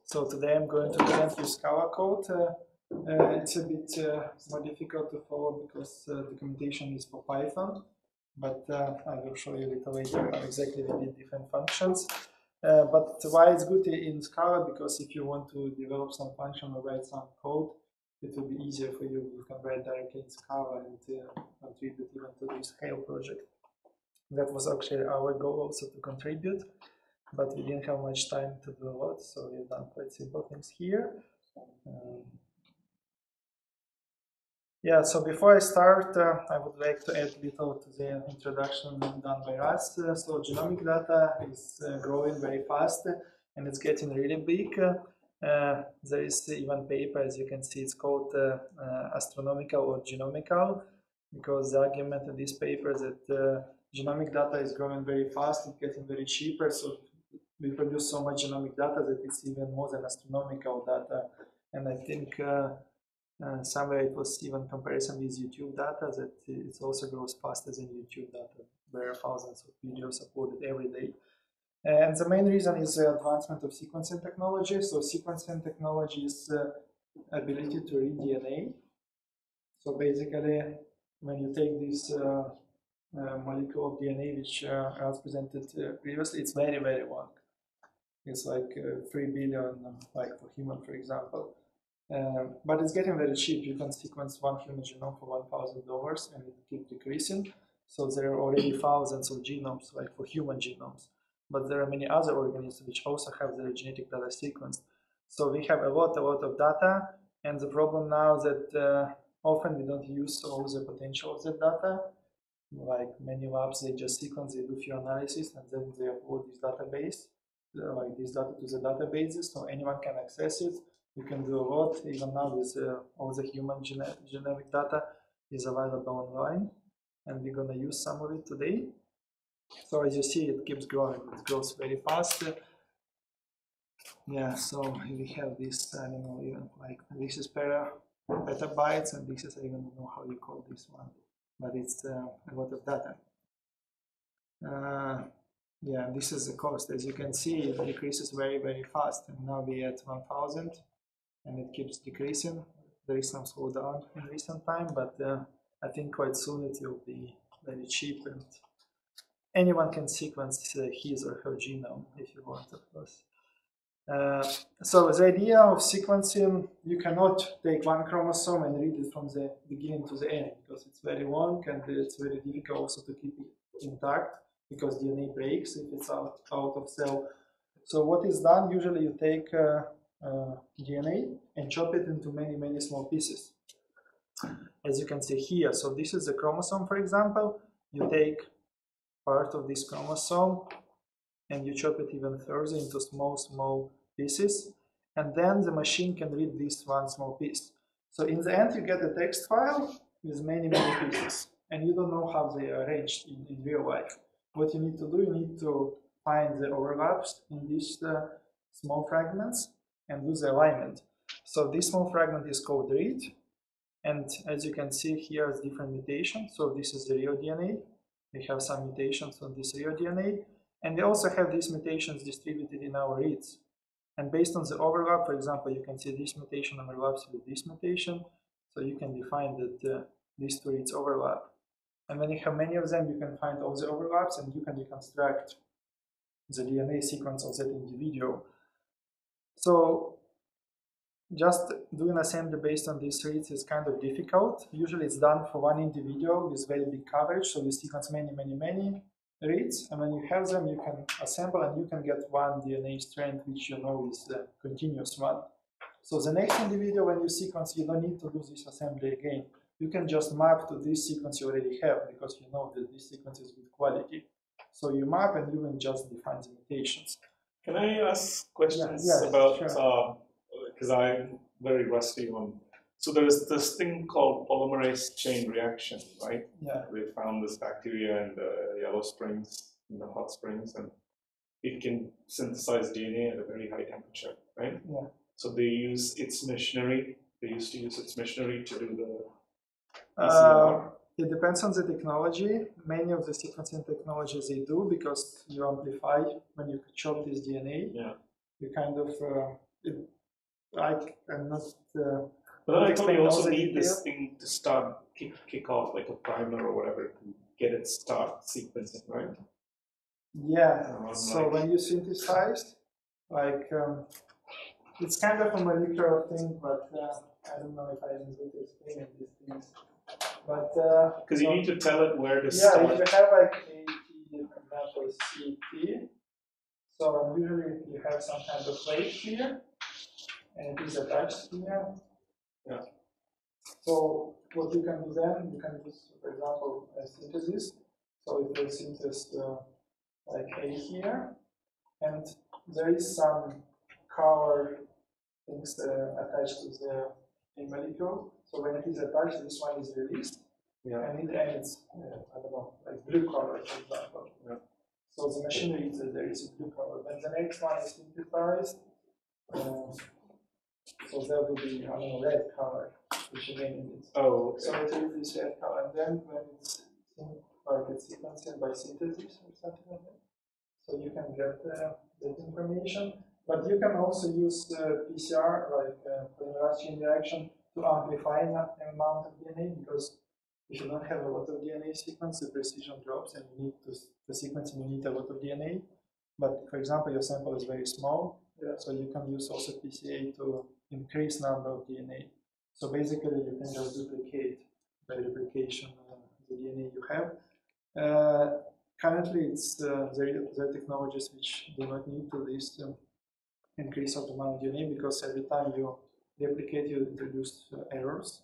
So today I'm going to present you Scala code It's a bit more difficult to follow because documentation is for Python, but I will show you a little later how exactly we did different functions. But why it's good in Scala, because if you want to develop some function or write some code, it will be easier for you. You can write directly in Scala and contribute even to this Hail project. That was actually our goal also to contribute, but we didn't have much time to do a lot, so we've done quite simple things here. Yeah, so before I start, I would like to add a little to the introduction done by us. So genomic data is growing very fast and it's getting really big. There is even paper, as you can see, it's called astronomical or genomical, because the argument in this paper is that genomic data is growing very fast, it's getting very cheaper, so we produce so much genomic data that it's even more than astronomical data. And I think somewhere it was even comparison with YouTube data that it also grows faster than YouTube data. There are thousands of videos uploaded every day. And the main reason is the advancement of sequencing technology. So sequencing technology is ability to read DNA. So basically, when you take this molecule of DNA, which I was presented previously, it's very, very long. It's like 3 billion, like for human, for example. But it's getting very cheap. You can sequence one human genome for $1,000 and it keeps decreasing. So there are already thousands of genomes, like for human genomes. But there are many other organisms which also have their genetic data sequenced. So we have a lot of data. And the problem now is that often we don't use all the potential of the data. Like many labs, they just sequence, they do few analysis, and then they upload this database, like this data to the databases, so anyone can access it. You can do a lot, even now with all the human genomic data is available online, and we're gonna use some of it today. So as you see, it keeps growing, it grows very fast. Yeah, so we have this, I don't know, even like this is petabytes, and this is, I don't know how you call this one, but it's a lot of data. Yeah, this is the cost. As you can see, it decreases very, very fast, and now we're at 1,000. And it keeps decreasing. There is some slowdown in recent time, but I think quite soon it will be very cheap, and anyone can sequence his or her genome if you want, of course. So the idea of sequencing, you cannot take one chromosome and read it from the beginning to the end, because it's very long and it's very difficult also to keep it intact, because DNA breaks if it's out of cell. So what is done, usually you take DNA and chop it into many small pieces, as you can see here. So this is the chromosome, for example. You take part of this chromosome and you chop it even further into small pieces, and then the machine can read this one small piece. So in the end you get a text file with many pieces, and you don't know how they are arranged in real life. What you need to do, you need to find the overlaps in these small fragments and do the alignment. So this small fragment is called read, and as you can see here is different mutations. So this is the real DNA. We have some mutations on this real DNA, and we also have these mutations distributed in our reads. And based on the overlap, for example, you can see this mutation overlaps with this mutation, so you can define that these two reads overlap. And when you have many of them, you can find all the overlaps, and you can reconstruct the DNA sequence of that individual. So just doing assembly based on these reads is kind of difficult. Usually it's done for one individual with very big coverage, so you sequence many reads, and when you have them, you can assemble and you can get one DNA strand which you know is the continuous one. So the next individual, when you sequence, you don't need to do this assembly again. You can just map to this sequence you already have, because you know that this sequence is good quality. So you map and you can just define the mutations. Can I ask questions Yeah, about, sure. because I'm very rusty on, so there's this thing called polymerase chain reaction, right? Yeah. They found this bacteria in the yellow springs, in the hot springs, and it can synthesize DNA at a very high temperature, right? Yeah. So they use its machinery, they used to use its machinery to do the PCR. It depends on the technology. Many of the sequencing technologies they do, because you amplify when you chop this DNA. Yeah. You kind of, I'm not But then I thought explain you all also the need this detail. thing to start, kick off like a primer or whatever to get it start sequencing, right? Yeah, so when you synthesize, like, it's kind of a molecular thing, but I don't know if I am good at explaining these things. But Because you need to tell it where to yeah, start. if you have like AT, for example, CT, so usually you have some kind of plate here, and it is attached here. Yeah. So what you can do then, you can use, for example, a synthesis. So it will synthesize like A here, and there is some color things attached to the A molecule. So when it is attached, this one is released, and it ends, I don't know, like blue color, for example. Yeah. So the machine reads that there is a blue color. Then the next one is synthesized. So there will be, I don't know, red color, which again is. Oh, okay. So it reads this red color, and then when it's like it's sequenced by synthesis or something like that, so you can get that information. But you can also use PCR, like polymerase chain reaction, to amplify that amount of DNA, because if you don't have a lot of DNA sequence, the precision drops, and you need to sequence, and you need a lot of DNA. But for example, your sample is very small, so you can use also PCA to increase number of DNA. So basically, you can just duplicate by replication the DNA you have. Currently, it's there are technologies which do not need to this increase of the amount of DNA, because every time you replicate, you introduce errors.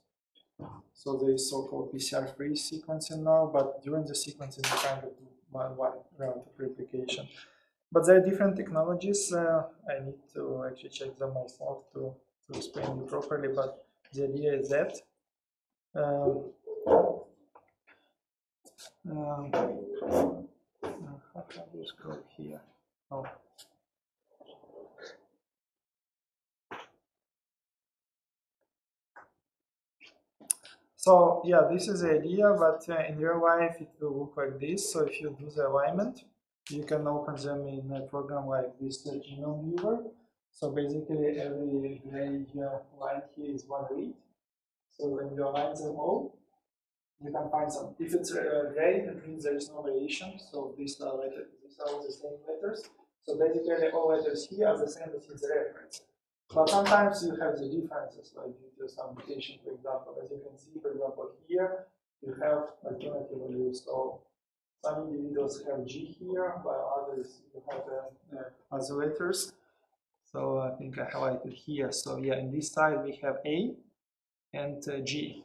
So there is so-called PCR-free sequencing now, but during the sequencing, you kind of do one round of replication. But there are different technologies. I need to actually check them myself to explain you properly, but the idea is that how can I just go here? Oh. So yeah, this is the idea, but in real life it will look like this. So if you do the alignment, you can open them in a program like this genome viewer. So basically every gray line here is one read. So when you align them all, you can find some. If it's gray, it means there is no variation. So these are letters, these are all the same letters. So basically all letters here are the same as in the reference. But sometimes you have the differences, like due to some mutation, for example. As you can see, for example, here you have alternative values. So some individuals have G here, while others you have other letters. So I think I highlighted here. So yeah, in this side we have A and G.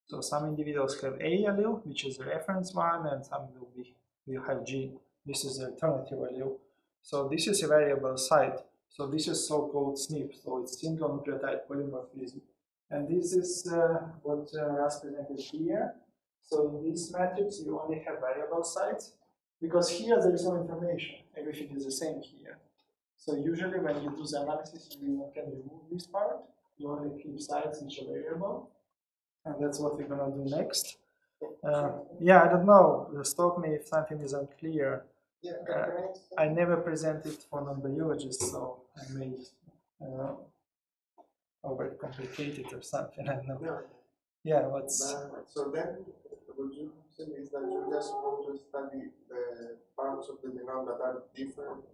So some individuals have A allele, which is the reference one, and some will have G. This is the alternative allele. So this is a variable site. So this is so-called SNP, so it's single nucleotide polymorphism. And this is what Ras presented here. So in this matrix, you only have variable sites, because here there is no information. Everything is the same here. So usually when you do the analysis, you can remove this part. You only keep sites which are variable. And that's what we're going to do next. Yeah, I don't know. Stop me if something is unclear. Yeah, I never presented for non-biologists, so I may overcomplicate it or something. I don't know. No. Yeah, what's. So then, what you say is that you just want to study the parts of the genome that are different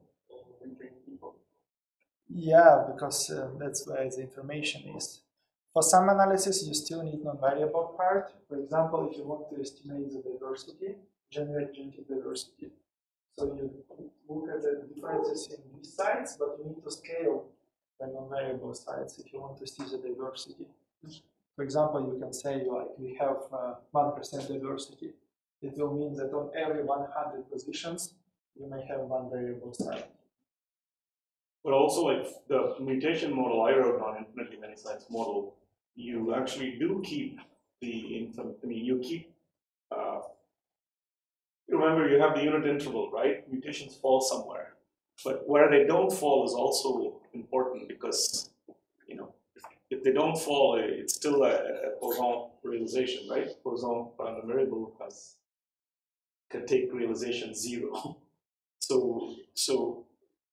between people. Yeah, because that's where the information is. For some analysis, you still need non-variable part. For example, if you want to estimate the diversity, generate genetic diversity. So you look at the differences in these sites, but you need to scale the non-variable sites if you want to see the diversity. For example, you can say like we have 1% diversity. It will mean that on every 100 positions, you may have one variable site. But also, like the mutation model I wrote on infinitely many sites model, you actually do keep the you keep. Remember, you have the unit interval, right? Mutations fall somewhere, but where they don't fall is also important, because if they don't fall, it's still a Poisson realization, right? Poisson random variable can take realization 0. So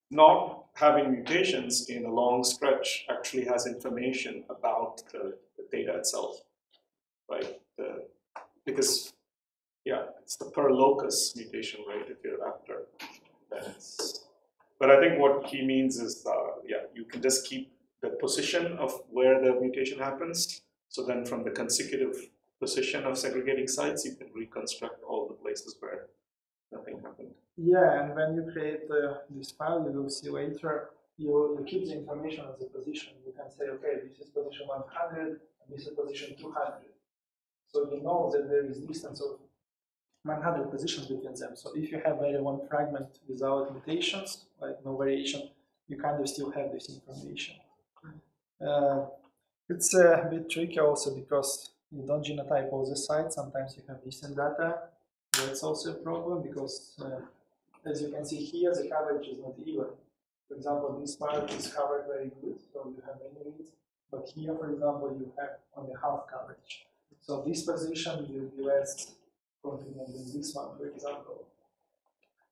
not having mutations in a long stretch actually has information about the data itself, right? Because yeah, it's the per locus mutation rate if you're after. Then it's, but I think what he means is, yeah, you can just keep the position of where the mutation happens. So then from the consecutive position of segregating sites, you can reconstruct all the places where nothing happened. Yeah, and when you create this file, you will see later, you keep the information of the position. You can say, okay, this is position 100, and this is position 200. So you know that there is distance of 100 positions between them. So if you have only one fragment without mutations, like no variation, you kind of still have this information. It's a bit tricky also because you don't genotype all the sites. Sometimes you have missing data. That's also a problem because, as you can see here, the coverage is not even. For example, this part is covered very good, so you have many reads. But here, for example, you have only half coverage. So this position will be less confident than this one, for example.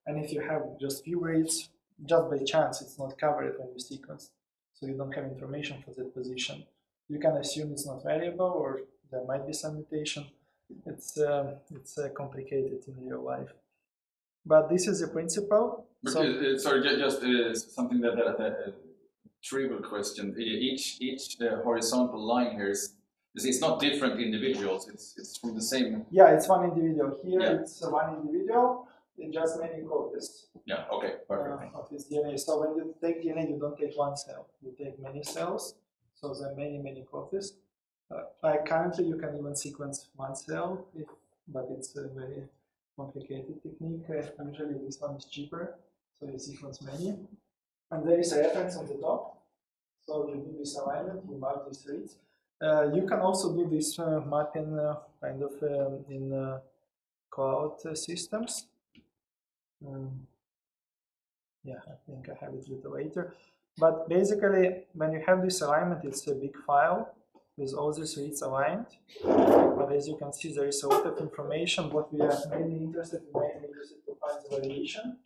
And if you have just few reads, just by chance, it's not covered when you sequence. So you don't have information for that position. You can assume it's not variable, or there might be some mutation. It's complicated in real life. But this is the principle. So, sorry, just something that trivial question. Each horizontal line here is it's not different individuals. It's from the same. Yeah, it's one individual. Here Yeah. it's one individual. It just many copies. Yeah. Okay. Perfect. Of his DNA. So when you take DNA, you don't take one cell. You take many cells. So there are many copies. Like currently, you can even sequence one cell, but it's a very complicated technique. Usually, this one is cheaper, so you sequence many. And there is a reference on the top. So you do this alignment, you mark these reads. You can also do this mapping kind of in cloud systems. Yeah, I think I have it a little later. But basically, when you have this alignment, it's a big file with all these reads aligned. But as you can see, there is a lot of information. What we are mainly interested to find the variation.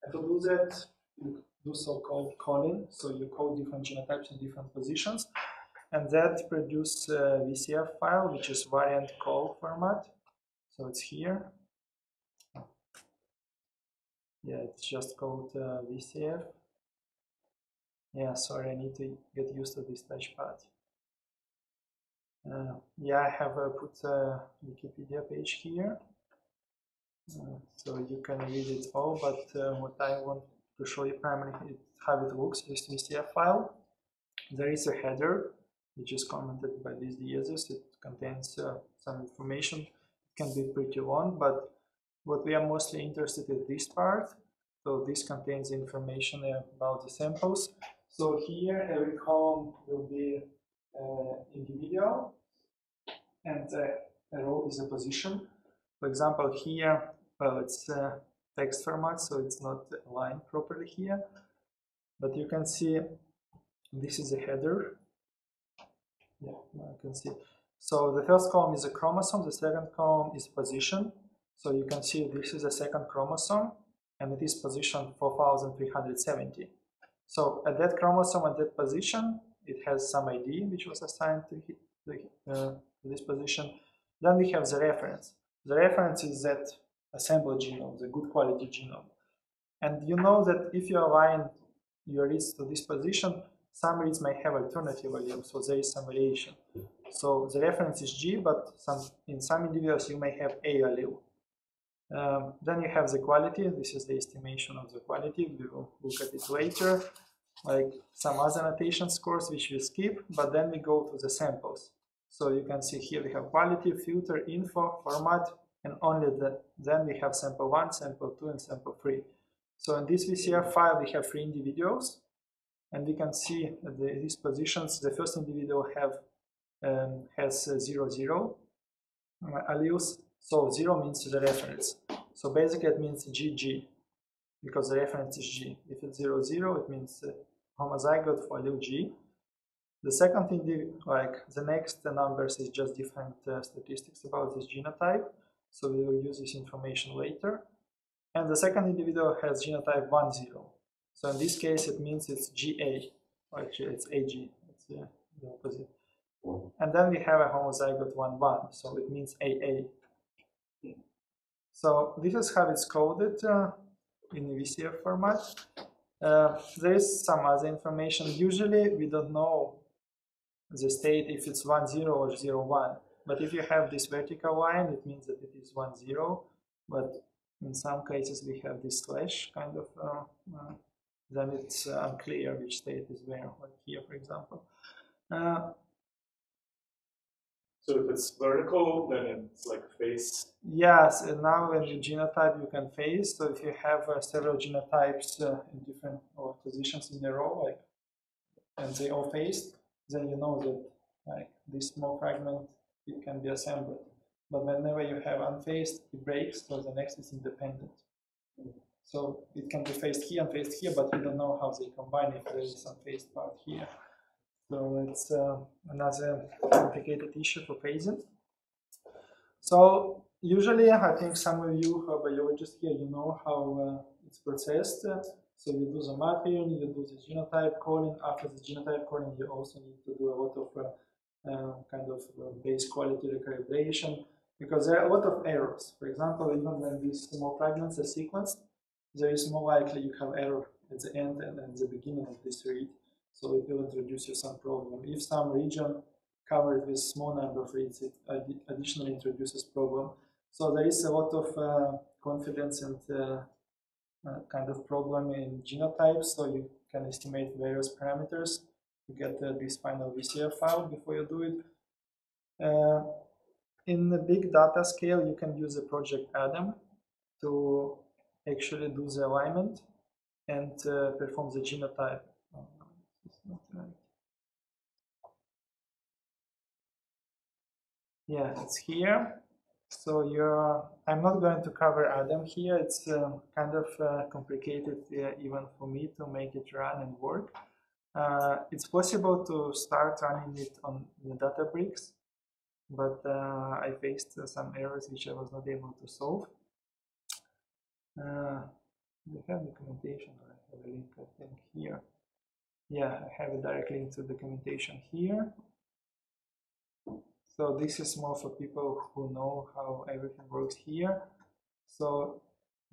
And to do that, you do so-called calling. So you call different genotypes in different positions. And that produces a VCF file, which is variant call format. So it's here. Yeah, it's just called VCF. Yeah, sorry, I need to get used to this touchpad. Yeah, I have put a Wikipedia page here. So you can read it all, but what I want to show you primarily is how it looks, this VCF file. There is a header, which is commented by these users. It contains some information. It can be pretty long, but what we are mostly interested in this part. So this contains information about the samples. So here, every column will be individual, and a row is a position. For example, here, well, it's text format, so it's not aligned properly here. But you can see this is a header. Yeah, I can see. So the first column is a chromosome, the second column is position. So you can see this is a second chromosome, and it is position 4370. So at that chromosome, at that position, it has some ID which was assigned to this position. Then we have the reference. The reference is that assembled genome, the good quality genome. And you know that if you align your reads to this position, some reads may have alternative alleles, so there is some variation. So the reference is G, but in some individuals you may have A allele. Then you have the quality. This is the estimation of the quality. We will look at it later, like some other annotation scores which we skip, but then we go to the samples. So you can see here we have quality, filter, info, format, and only then we have sample 1, sample 2, and sample 3. So in this VCF file we have 3 individuals, and we can see these positions. The first individual has 0, 0 alleles. So 0 means the reference. So basically it means GG, because the reference is G. If it's 0, 0, it means homozygote for allele G. The second thing, like the next numbers, is just different statistics about this genotype. So we will use this information later. And the second individual has genotype 1, 0. So in this case, it means it's GA. Actually, it's AG. It's the opposite. And then we have a homozygote 1-1, so it means AA. So this is how it's coded in VCF format. There is some other information. Usually we don't know the state if it's 1-0 or 0-1. But if you have this vertical line, it means that it is 1-0. But in some cases we have this slash kind of, then it's unclear which state is where, like here, for example. So if it's vertical, then it's like phase. Yes, and now when you genotype, you can phase. So if you have several genotypes in different positions in a row, like, and they all phased, then you know that like this small fragment, it can be assembled. But whenever you have unphased, it breaks, so the next is independent. So it can be phased here and phased here, but we don't know how they combine if there is some phased part here. So it's another complicated issue for phasing. So usually, I think some of you who are biologists here, you know how it's processed. So you do the mapping, you do the genotype calling. After the genotype calling, you also need to do a lot of kind of base quality recalibration, because there are a lot of errors. For example, even when these small fragments are sequenced, there is more likely you have error at the end and at the beginning of this read. So it will introduce you some problem. If some region covered with small number of reads, it additionally introduces problem. So there is a lot of confidence and kind of problem in genotypes. So you can estimate various parameters to get this final VCF file before you do it. In the big data scale, you can use the project Adam to actually do the alignment and perform the genotype. Not right. Yeah, it's here. So I'm not going to cover Adam here. It's kind of complicated even for me to make it run and work. It's possible to start running it on the Databricks, but I faced some errors which I was not able to solve. We have documentation. I have a link, I think, here. Yeah, I have a direct link to documentation here. So this is more for people who know how everything works here. So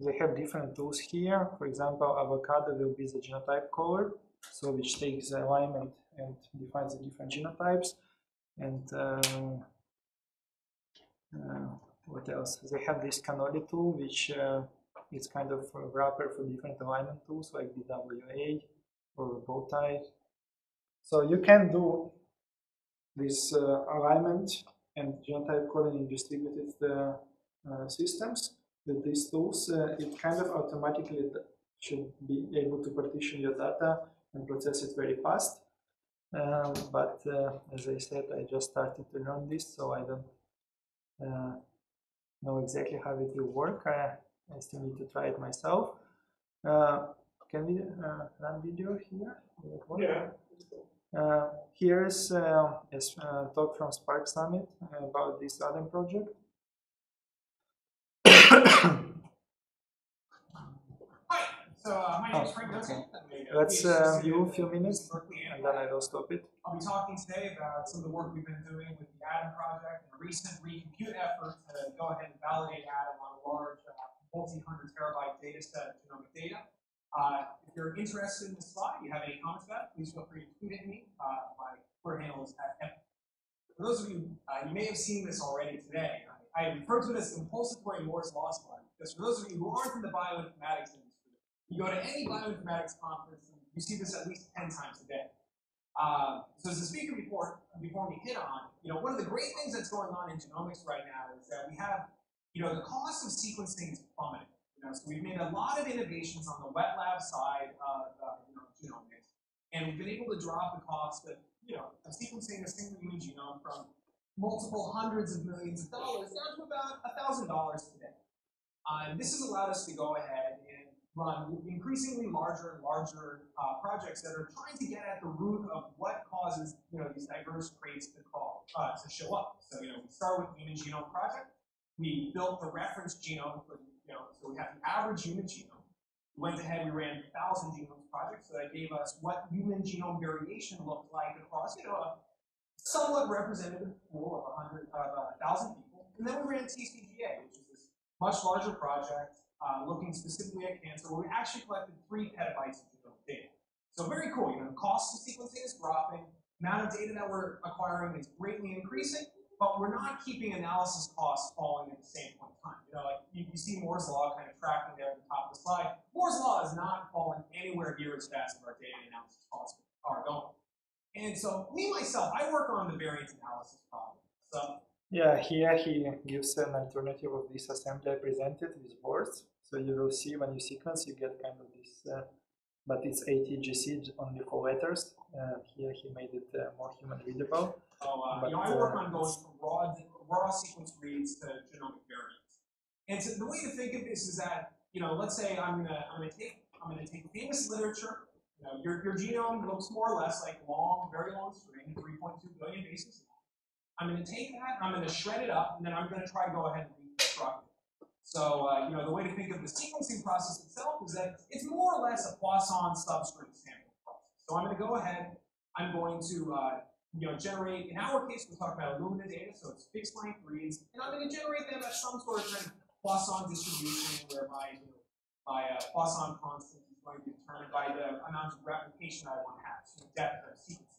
they have different tools here. For example, Avocado will be the genotype caller, so which takes the alignment and defines the different genotypes. And what else? They have this Cannoli tool, which is kind of a wrapper for different alignment tools like DWA or Bowtie. So you can do this alignment and genotype calling in distributed systems with these tools. It kind of automatically should be able to partition your data and process it very fast. But as I said, I just started to learn this, so I don't know exactly how it will work. I still need to try it myself. Can we run video here? Yeah. Here is a talk from Spark Summit about this Adam project. Hi, so my name is Frank Russell. Let's view a few minutes and then I will stop it. I'll be talking today about some of the work we've been doing with the Adam project and a recent recompute effort to go ahead and validate Adam on a large multi-hundred terabyte data set of genomic data. If you're interested in this slide, you have any comments about it, please feel free to tweet at me. My Twitter handle is @. For those of you, you may have seen this already today. I refer to it as the compulsory Moore's Law slide, because for those of you who aren't in the bioinformatics industry, you go to any bioinformatics conference and you see this at least 10 times a day. So as the speaker before me hit on, one of the great things that's going on in genomics right now is that we have, the cost of sequencing is plummeting. So we've made a lot of innovations on the wet lab side of genomics, and we've been able to drop the cost of sequencing a single human genome from multiple hundreds of millions of dollars down to about $1,000 today. And this has allowed us to go ahead and run increasingly larger and larger projects that are trying to get at the root of what causes these diverse traits to show up. So we start with the Human Genome Project. We built the reference genome for so we have the average human genome. We went ahead, we ran 1,000 genomes projects, so that gave us what human genome variation looked like across, a somewhat representative pool of 1,000 people. And then we ran TCGA, which is this much larger project looking specifically at cancer, where we actually collected 3 petabytes of genomic data. So very cool. You know, the cost of sequencing is dropping, amount of data that we're acquiring is greatly increasing, but we're not keeping analysis costs falling at the same point in time. You know, like you see Moore's law kind of tracking there at the top of the slide. Moore's law is not falling anywhere near as fast as our data analysis costs are going. And so me, myself, I work on the variance analysis problem. So yeah, here he gives an alternative of this assembly I presented with boards. So you will see when you sequence, you get kind of this, but it's ATGC only for letters. Here he made it more human readable. you know, I work on going from raw sequence reads to genomic variants. And so the way to think of this is that, you know, let's say I'm gonna take famous literature. You know, your genome looks more or less like very long string, 3.2 billion bases. I'm going to take that, I'm going to shred it up, and then I'm going to try to go ahead and reconstruct it. So, you know, the way to think of the sequencing process itself is that it's more or less a Poisson substring sampling process. So I'm going to go ahead, I'm going to, you know, generate, in our case, we're talking about Illumina data, so it's fixed length reads, and I'm going to generate them at some sort of kind of Poisson distribution where my Poisson constant is going to be determined by the amount of replication I want to have, so the depth of sequencing.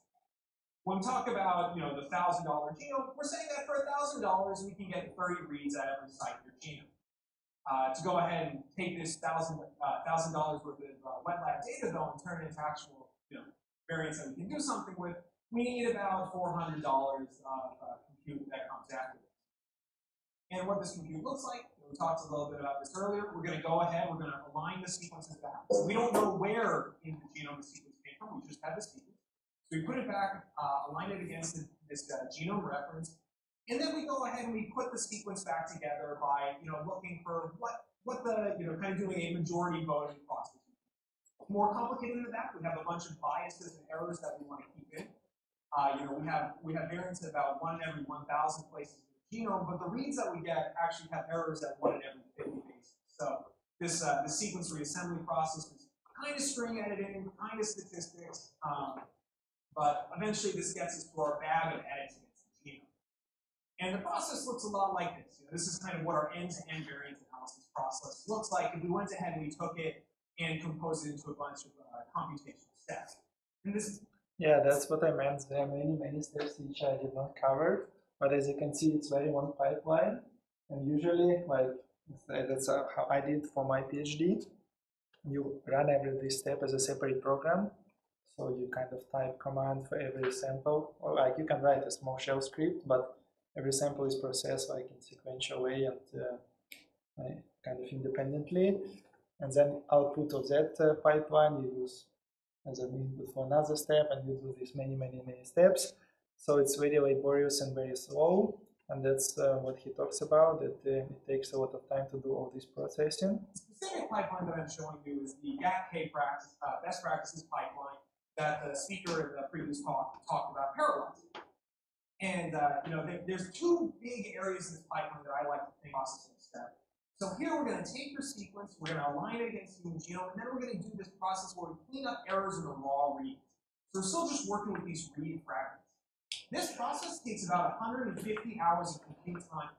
When we talk about, you know, the $1,000 genome, we're saying that for $1,000 we can get 30 reads at every site in your genome. To go ahead and take this $1,000 worth of wet lab data though and turn it into actual, you know, variants that we can do something with, we need about $400 of compute that comes after this. And what this compute looks like, we talked a little bit about this earlier. We're going to go ahead, we're going to align the sequences back. So we don't know where in the genome the sequence came from, we just have the sequence. So we put it back, align it against this genome reference, and then we go ahead and we put the sequence back together by, you know, looking for what the, you know, kind of doing a majority voting process. More complicated than that, we have a bunch of biases and errors that we want to keep in. You know, we have variants at about 1 in every 1,000 places in the genome, but the reads that we get actually have errors at 1 in every 50 bases. So this the sequence reassembly process is kind of string editing, kind of statistics. But eventually this gets us to our bag of edits against the genome. And the process looks a lot like this. You know, this is kind of what our end-to-end variance analysis process looks like if we went ahead and we took it and composed it into a bunch of computational steps. And this, yeah, that's what I meant. There are many steps which I did not cover, but as you can see, it's very one pipeline. And usually, like that's how I did for my PhD. You run every step as a separate program. So you kind of type command for every sample, or like you can write a small shell script, but every sample is processed like in sequential way and kind of independently. And then output of that pipeline you use as an input for another step, and you do these many steps. So it's very laborious and very slow, and that's what he talks about, that it takes a lot of time to do all this processing. The specific pipeline that I'm showing you is the GATK best practices pipeline that the speaker in the previous talk talked about parallels. And you know, there's 2 big areas in this pipeline that I like to think processing step. So here we're going to take your sequence, we're going to align it against the genome, and then we're going to do this process where we clean up errors in the raw reads. So we're still just working with these read fragments. This process takes about 150 hours of complete time.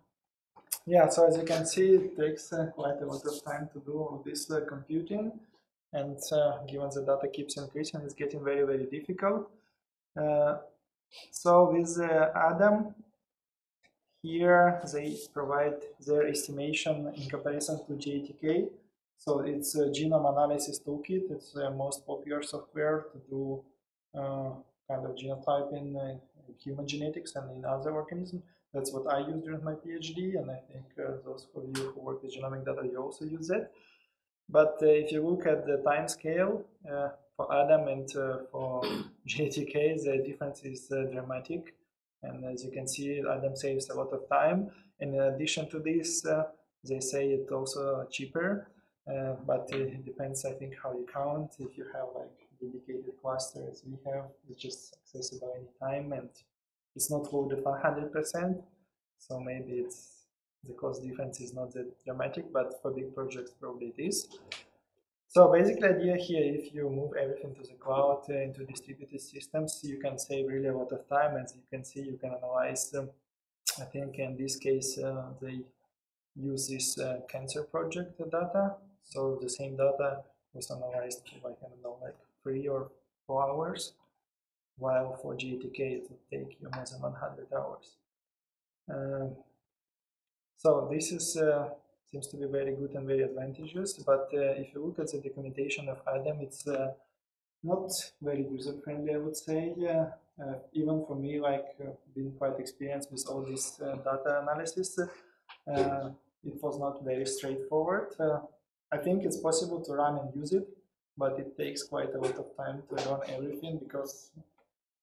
Yeah, so as you can see, it takes quite a lot of time to do all this computing. And given the data keeps increasing, it's getting very difficult. So with Adam, here they provide their estimation in comparison to GATK. So it's a genome analysis toolkit. It's the most popular software to do kind of genotyping in human genetics and in other organisms. That's what I used during my PhD, and I think those of you who work with genomic data, you also use it. But if you look at the time scale for Adam and for GATK, the difference is dramatic. And as you can see, Adam saves a lot of time. In addition to this, they say it's also cheaper, but it depends, I think, how you count. If you have like dedicated cluster as we have, it's just accessible anytime, and it's not loaded 100%. So maybe the cost difference is not that dramatic, but for big projects probably it is. So basically, the idea here, if you move everything to the cloud into distributed systems, you can save really a lot of time. As you can see, you can analyze them. I think in this case, they use this cancer project data. So the same data was analyzed for like, I don't know, like 3 or 4 hours, while for GATK it would take you more than 100 hours. So this is seems to be very good and very advantageous, but if you look at the documentation of Adam, it's not very user-friendly, I would say. Even for me, like being quite experienced with all this data analysis, it was not very straightforward. I think it's possible to run and use it, but it takes quite a lot of time to run everything because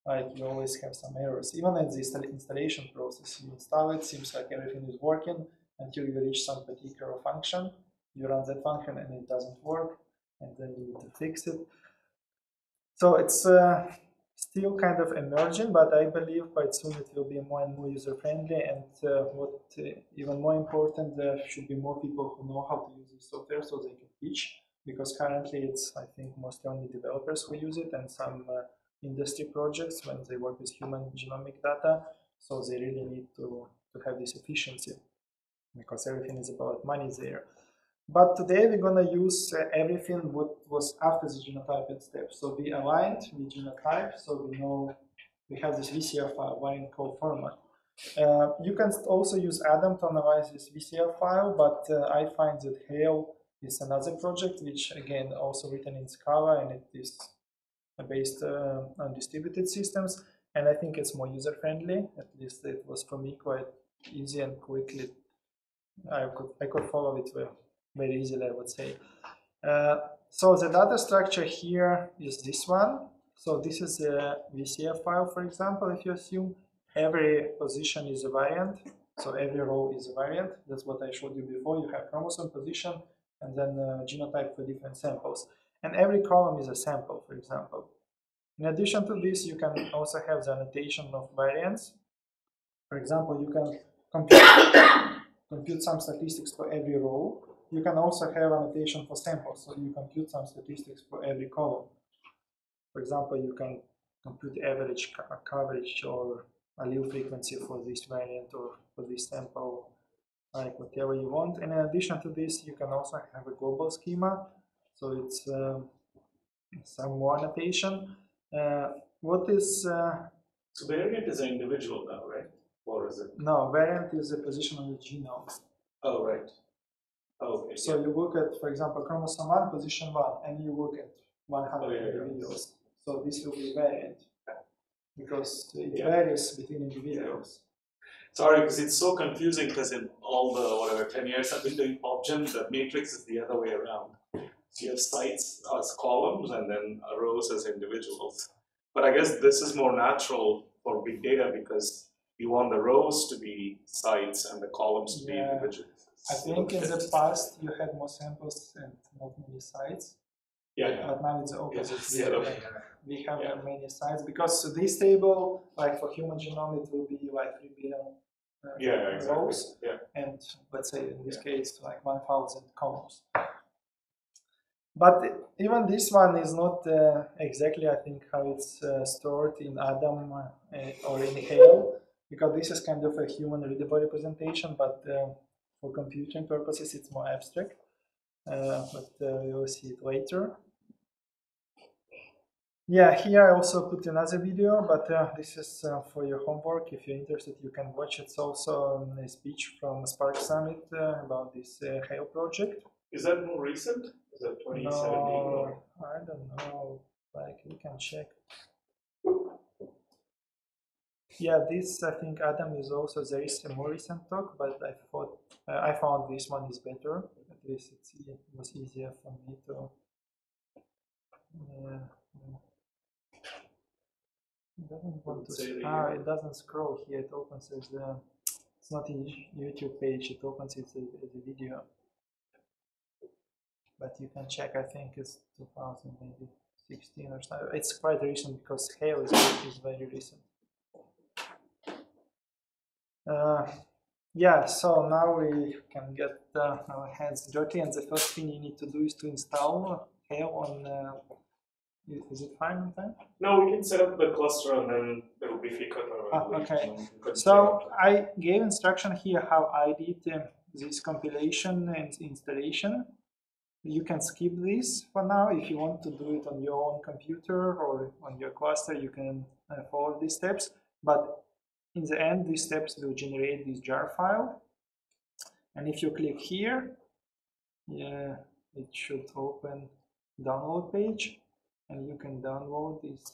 like you always have some errors. Even in the installation process, you install it, seems like everything is working until you reach some particular function. You run that function and it doesn't work, and then you need to fix it. So it's still kind of emerging, but I believe quite soon it will be more and more user-friendly. And what even more important, there should be more people who know how to use this software so they can teach. Because currently it's, I think, mostly only developers who use it and some industry projects when they work with human genomic data. So they really need to have this efficiency because everything is about money there. But today we're going to use everything what was after the genotyping step. So we aligned with genotype, so we know we have this VCF file variant code format. You can also use Adam to analyze this VCF file, but I find that Hail is another project which again also written in Scala, and it is based on distributed systems, and I think it's more user-friendly. At least it was for me quite easy and quickly. I could follow it very easily, I would say. So the data structure here is this one. So this is a VCF file, for example. If you assume every position is a variant, so every row is a variant. That's what I showed you before. You have chromosome position and then genotype for different samples. And every column is a sample, for example. In addition to this, you can also have the annotation of variants. For example, you can compute some statistics for every row. You can also have annotation for samples, so you compute some statistics for every column. For example, you can compute average coverage or allele frequency for this variant or for this sample, like whatever you want. And in addition to this, you can also have a global schema, so it's some more annotation. What is so variant is an individual now, right? Or is it? No, variant is a position on the genome. Oh, right. Okay. So you look at, for example, chromosome 1, position 1, and you look at 100 individuals. So this will be variant because it varies between individuals. Sorry, because it's so confusing because in all the, whatever, 10 years I've been doing PubGen, the matrix is the other way around. So you have sites as columns and then rows as individuals. But I guess this is more natural for big data because you want the rows to be sites and the columns to be individuals. I think in the past you had more samples and not many sites. But now it's the opposite. We have many sites because this table, like for human genome, it will be like 3 billion rows, and let's say in this case like 1,000 columns. But even this one is not exactly, I think, how it's stored in Adam or in Hail, because this is kind of a human readable representation, but for computing purposes it's more abstract. But you'll see it later. Yeah, here I also put another video, but this is for your homework. If you're interested, you can watch it. It's also a speech from Spark Summit about this Hail project. Is that more recent? Is that 2017? No, I don't know. Like, you can check. Yeah, this, I think, Adam is also, there is a more recent talk, but I found this one is better. At least it was easier for me to. It doesn't want to. It doesn't scroll here. It opens as the. It's not a YouTube page. It opens it as a video. But you can check. I think it's 2016 or something. It's quite recent because Hail is very recent. Yeah, so now we can get our hands dirty, and the first thing you need to do is to install Hail on. Is it fine with that? No, we can set up the cluster and then there will be Flickr. Okay. So I gave instruction here how I did this compilation and installation. You can skip this for now. If you want to do it on your own computer or on your cluster, you can follow these steps. But in the end, these steps will generate this jar file. And if you click here, yeah, it should open download page. And you can download this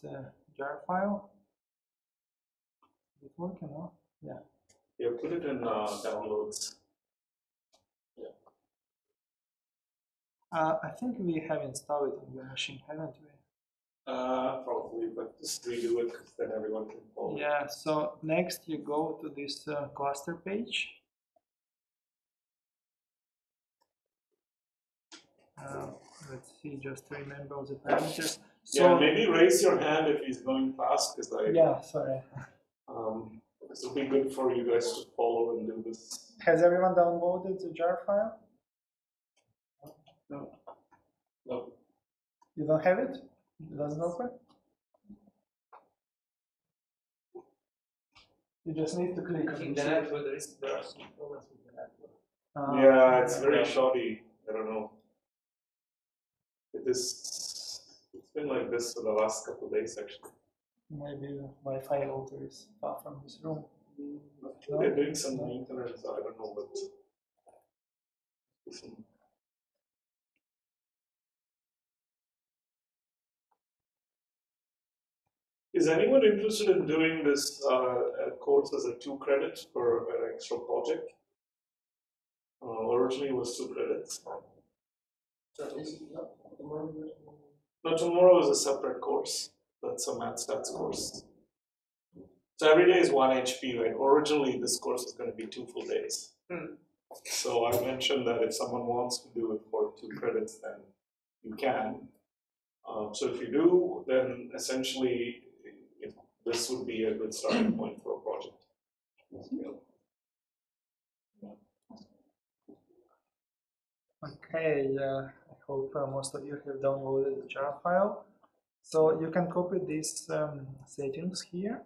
jar file. Is it working now? Yeah. Yeah, put it in downloads. Yeah. I think we have installed it on your machine, haven't we? Probably, but just redo it because then everyone can follow. Yeah, so next you go to this cluster page. Let's see, just to remember all the parameters. So, yeah, maybe raise your hand if he's going fast, because yeah, sorry. This will be good for you guys to follow and do this. Has everyone downloaded the jar file? No. No. You don't have it? It doesn't open? You just need to click on it. There are some problems with the network. Yeah, it's very shoddy. I don't know. It's been like this for the last couple of days, actually. Maybe the Wi-Fi router is far from this room. They're doing some maintenance, so I don't know what. Is anyone interested in doing this course as a 2 credits for an extra project? Originally it was 2 credits. No, tomorrow is a separate course. That's a math stats course. So every day is 1 HP, right? Originally this course was going to be 2 full days. So I mentioned that if someone wants to do it for 2 credits, then you can. So if you do, then essentially this would be a good starting point for a project. Okay, I hope most of you have downloaded the jar file. So you can copy these settings here.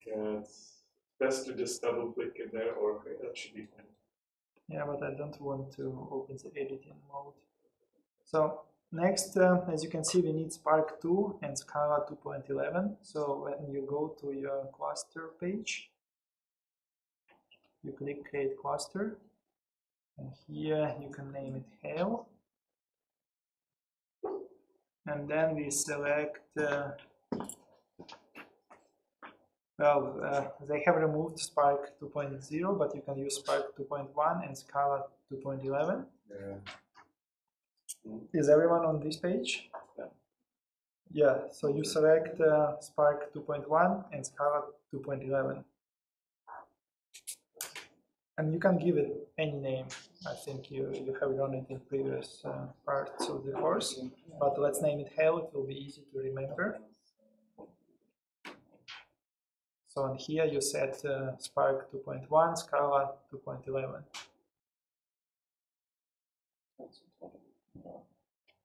Yeah, it's best to just double click in there, or okay, that should be fine. Yeah, but I don't want to open the editing mode. So next, as you can see, we need Spark 2 and Scala 2.11. So when you go to your cluster page, you click Create Cluster, and here you can name it Hail. And then we select, they have removed Spark 2.0, but you can use Spark 2.1 and Scala 2.11. Yeah. Is everyone on this page? Yeah. Yeah, so you select Spark 2.1 and Scala 2.11. And you can give it any name. I think you have done it in previous parts of the course. But let's name it Hail, it will be easy to remember. So on here you set Spark 2.1, Scala 2.11.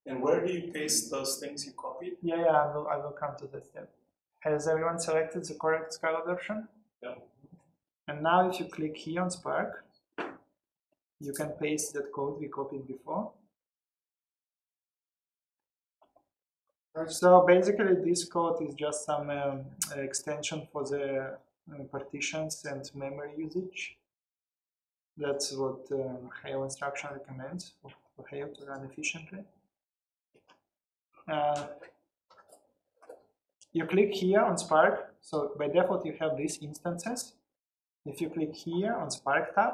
And where do you paste those things you copied? Yeah, I will come to that step. Has everyone selected the correct Scala version? Yeah. And now if you click here on Spark, you can paste that code we copied before. So basically this code is just some extension for the partitions and memory usage. That's what Hail instruction recommends for Hail to run efficiently. You click here on Spark, so by default you have these instances. If you click here on Spark tab,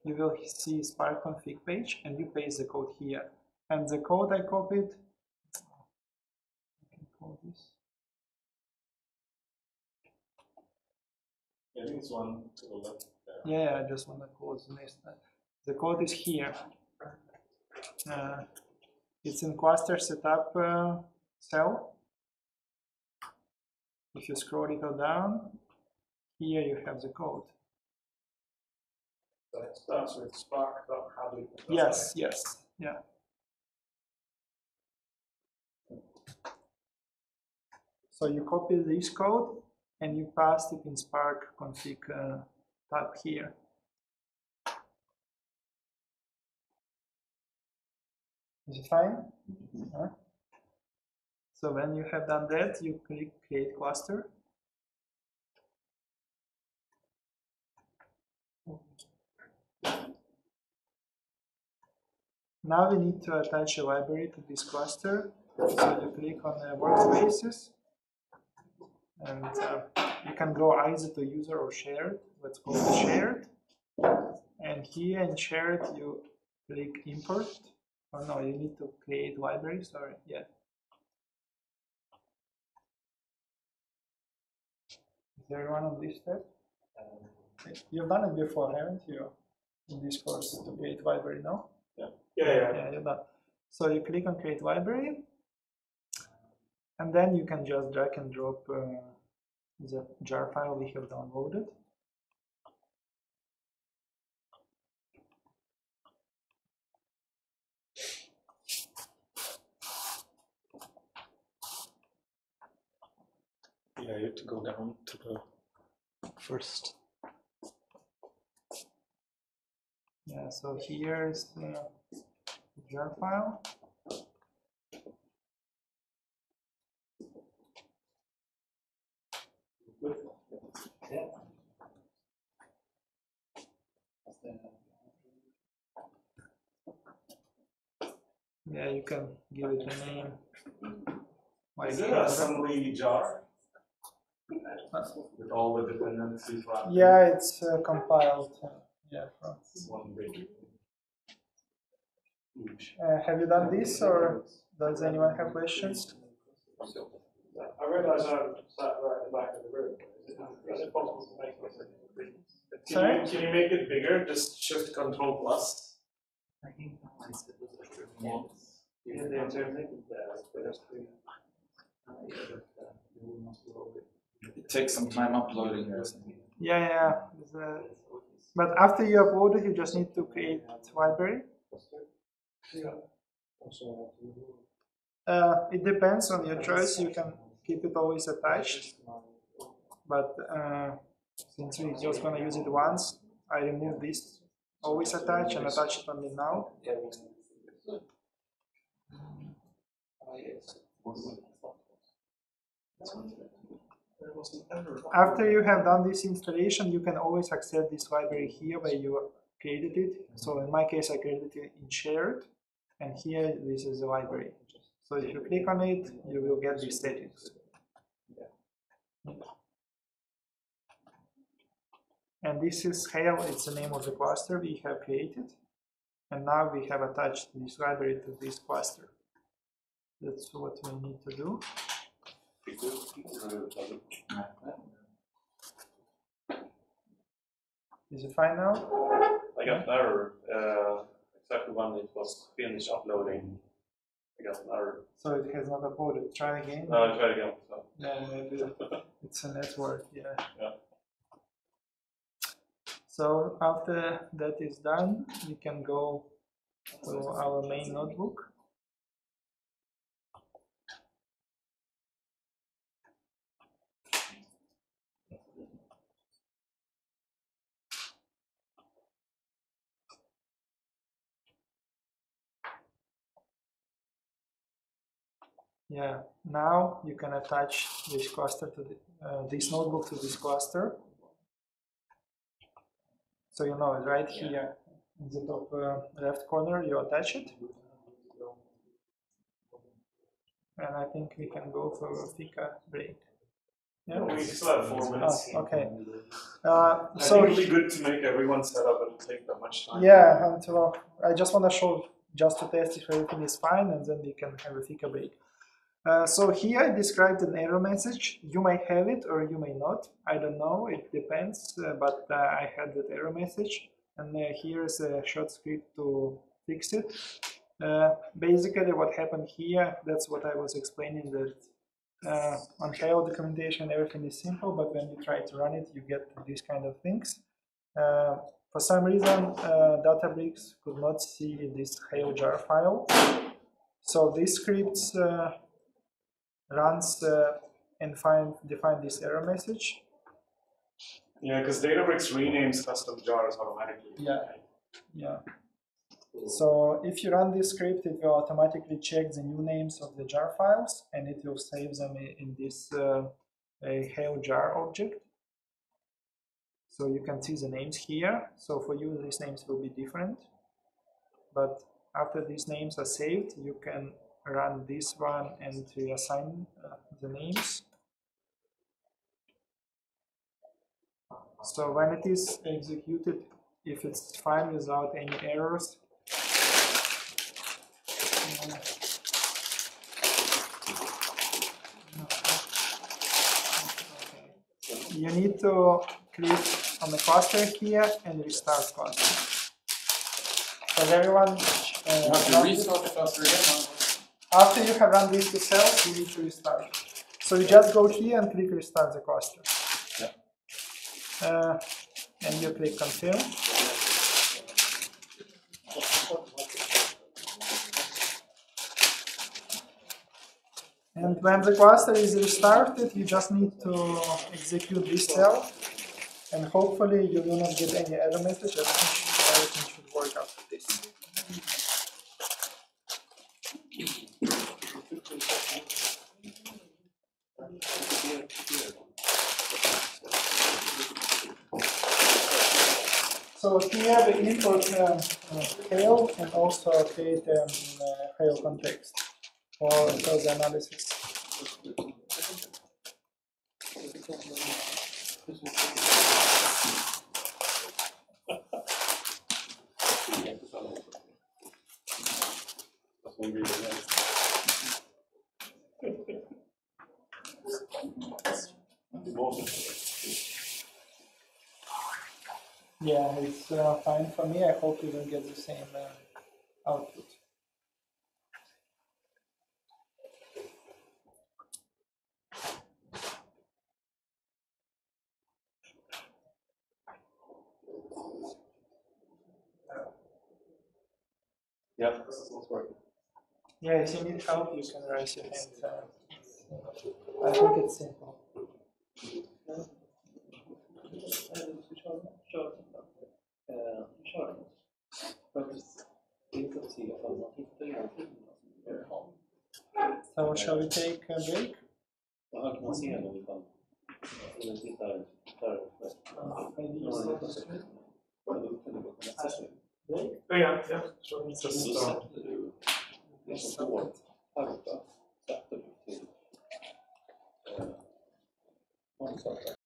you will see Spark config page and you paste the code here. And the code I copied, I can call this. I think it's one to the left there. Yeah, I just want to close the next one. The code is here. It's in cluster setup cell. If you scroll it down, here you have the code. So it starts with spark.habit. Yes, yes, yeah. So you copy this code and you paste it in Spark config tab here. Is it fine? Huh? So when you have done that, you click Create Cluster. Now we need to attach a library to this cluster. So you click on Workspaces, and you can go either to User or Shared. Let's go to Shared. And here in Shared, you click Import. Oh no, you need to create library, sorry, yeah. Is everyone on this step? You've done it before, haven't you? In this course, to create library, no? Yeah, you're done. So you click on Create Library, and then you can just drag and drop the jar file we have downloaded. Yeah, you have to go down to the first. Yeah, so here is the jar file. Yeah, you can give it a name. Is it an assembly jar? With all the dependencies running? Yeah, it's compiled. Yeah, It's one big. Huge. have you done this, or does anyone have questions? I realise I'm sat right at the back of the room. Is it possible to make it? Sorry? Can you make it bigger? Just shift Control plus. It takes some time uploading or something. Yeah. But after you upload it, you just need to create library. It depends on your choice. You can keep it always attached. But since we're just going to use it once, I remove this always attach and attach it only now. After you have done this installation, you can always access this library here where you created it. So in my case, I created it in Shared, and here this is the library. So if you click on it, you will get these settings. And this is Hail, it's the name of the cluster we have created. And now we have attached this library to this cluster. That's what we need to do. Is it fine now? I got an error exactly when it was finished uploading. I got an error. So it has not uploaded. Try again. No, I tried again. So. Yeah, maybe it's a network. Yeah. Yeah. So after that is done, we can go to our main notebook. Yeah, now you can attach this cluster to this notebook to this cluster. So you know it right here in the top left corner, you attach it. And I think we can go for a fika break. Yeah, we still have 4 minutes. Oh, okay. So it's really good to make everyone set up and take that much time. Yeah, and I just want to show, just to test if everything is fine, and then we can have a fika break. So here I described an error message. You may have it or you may not. I don't know, it depends, but I had that error message. And here's a short script to fix it. Basically what happened here, that's what I was explaining, that on Hail documentation, everything is simple, but when you try to run it, you get these kind of things. For some reason, Databricks could not see this Hail jar file. So this script runs and define this error message. Yeah, because Databricks renames custom jars automatically. Yeah, yeah. So if you run this script, it will automatically check the new names of the jar files, and it will save them in this Hail jar object. So you can see the names here. So for you, these names will be different. But after these names are saved, you can run this one and reassign the names. So when it is executed, if it's fine without any errors, you need to click on the cluster here and restart cluster. Because everyone You have to restart the cluster again. after you have run these two cells, you need to restart. So you just go here and click restart the cluster. Yeah. And you click confirm. And when the cluster is restarted, you just need to execute this cell, and hopefully you do not get any error message. Everything should work after this. So here we import Hail and also create Hail context for further analysis. Yeah, it's fine for me. I hope you will get the same output. Yeah, it's working. Yeah, if you need help, you can raise your hand. I think it's simple. So shall we take a break? Maybe you start the screen? Break? Yeah, sure. Just, Yes,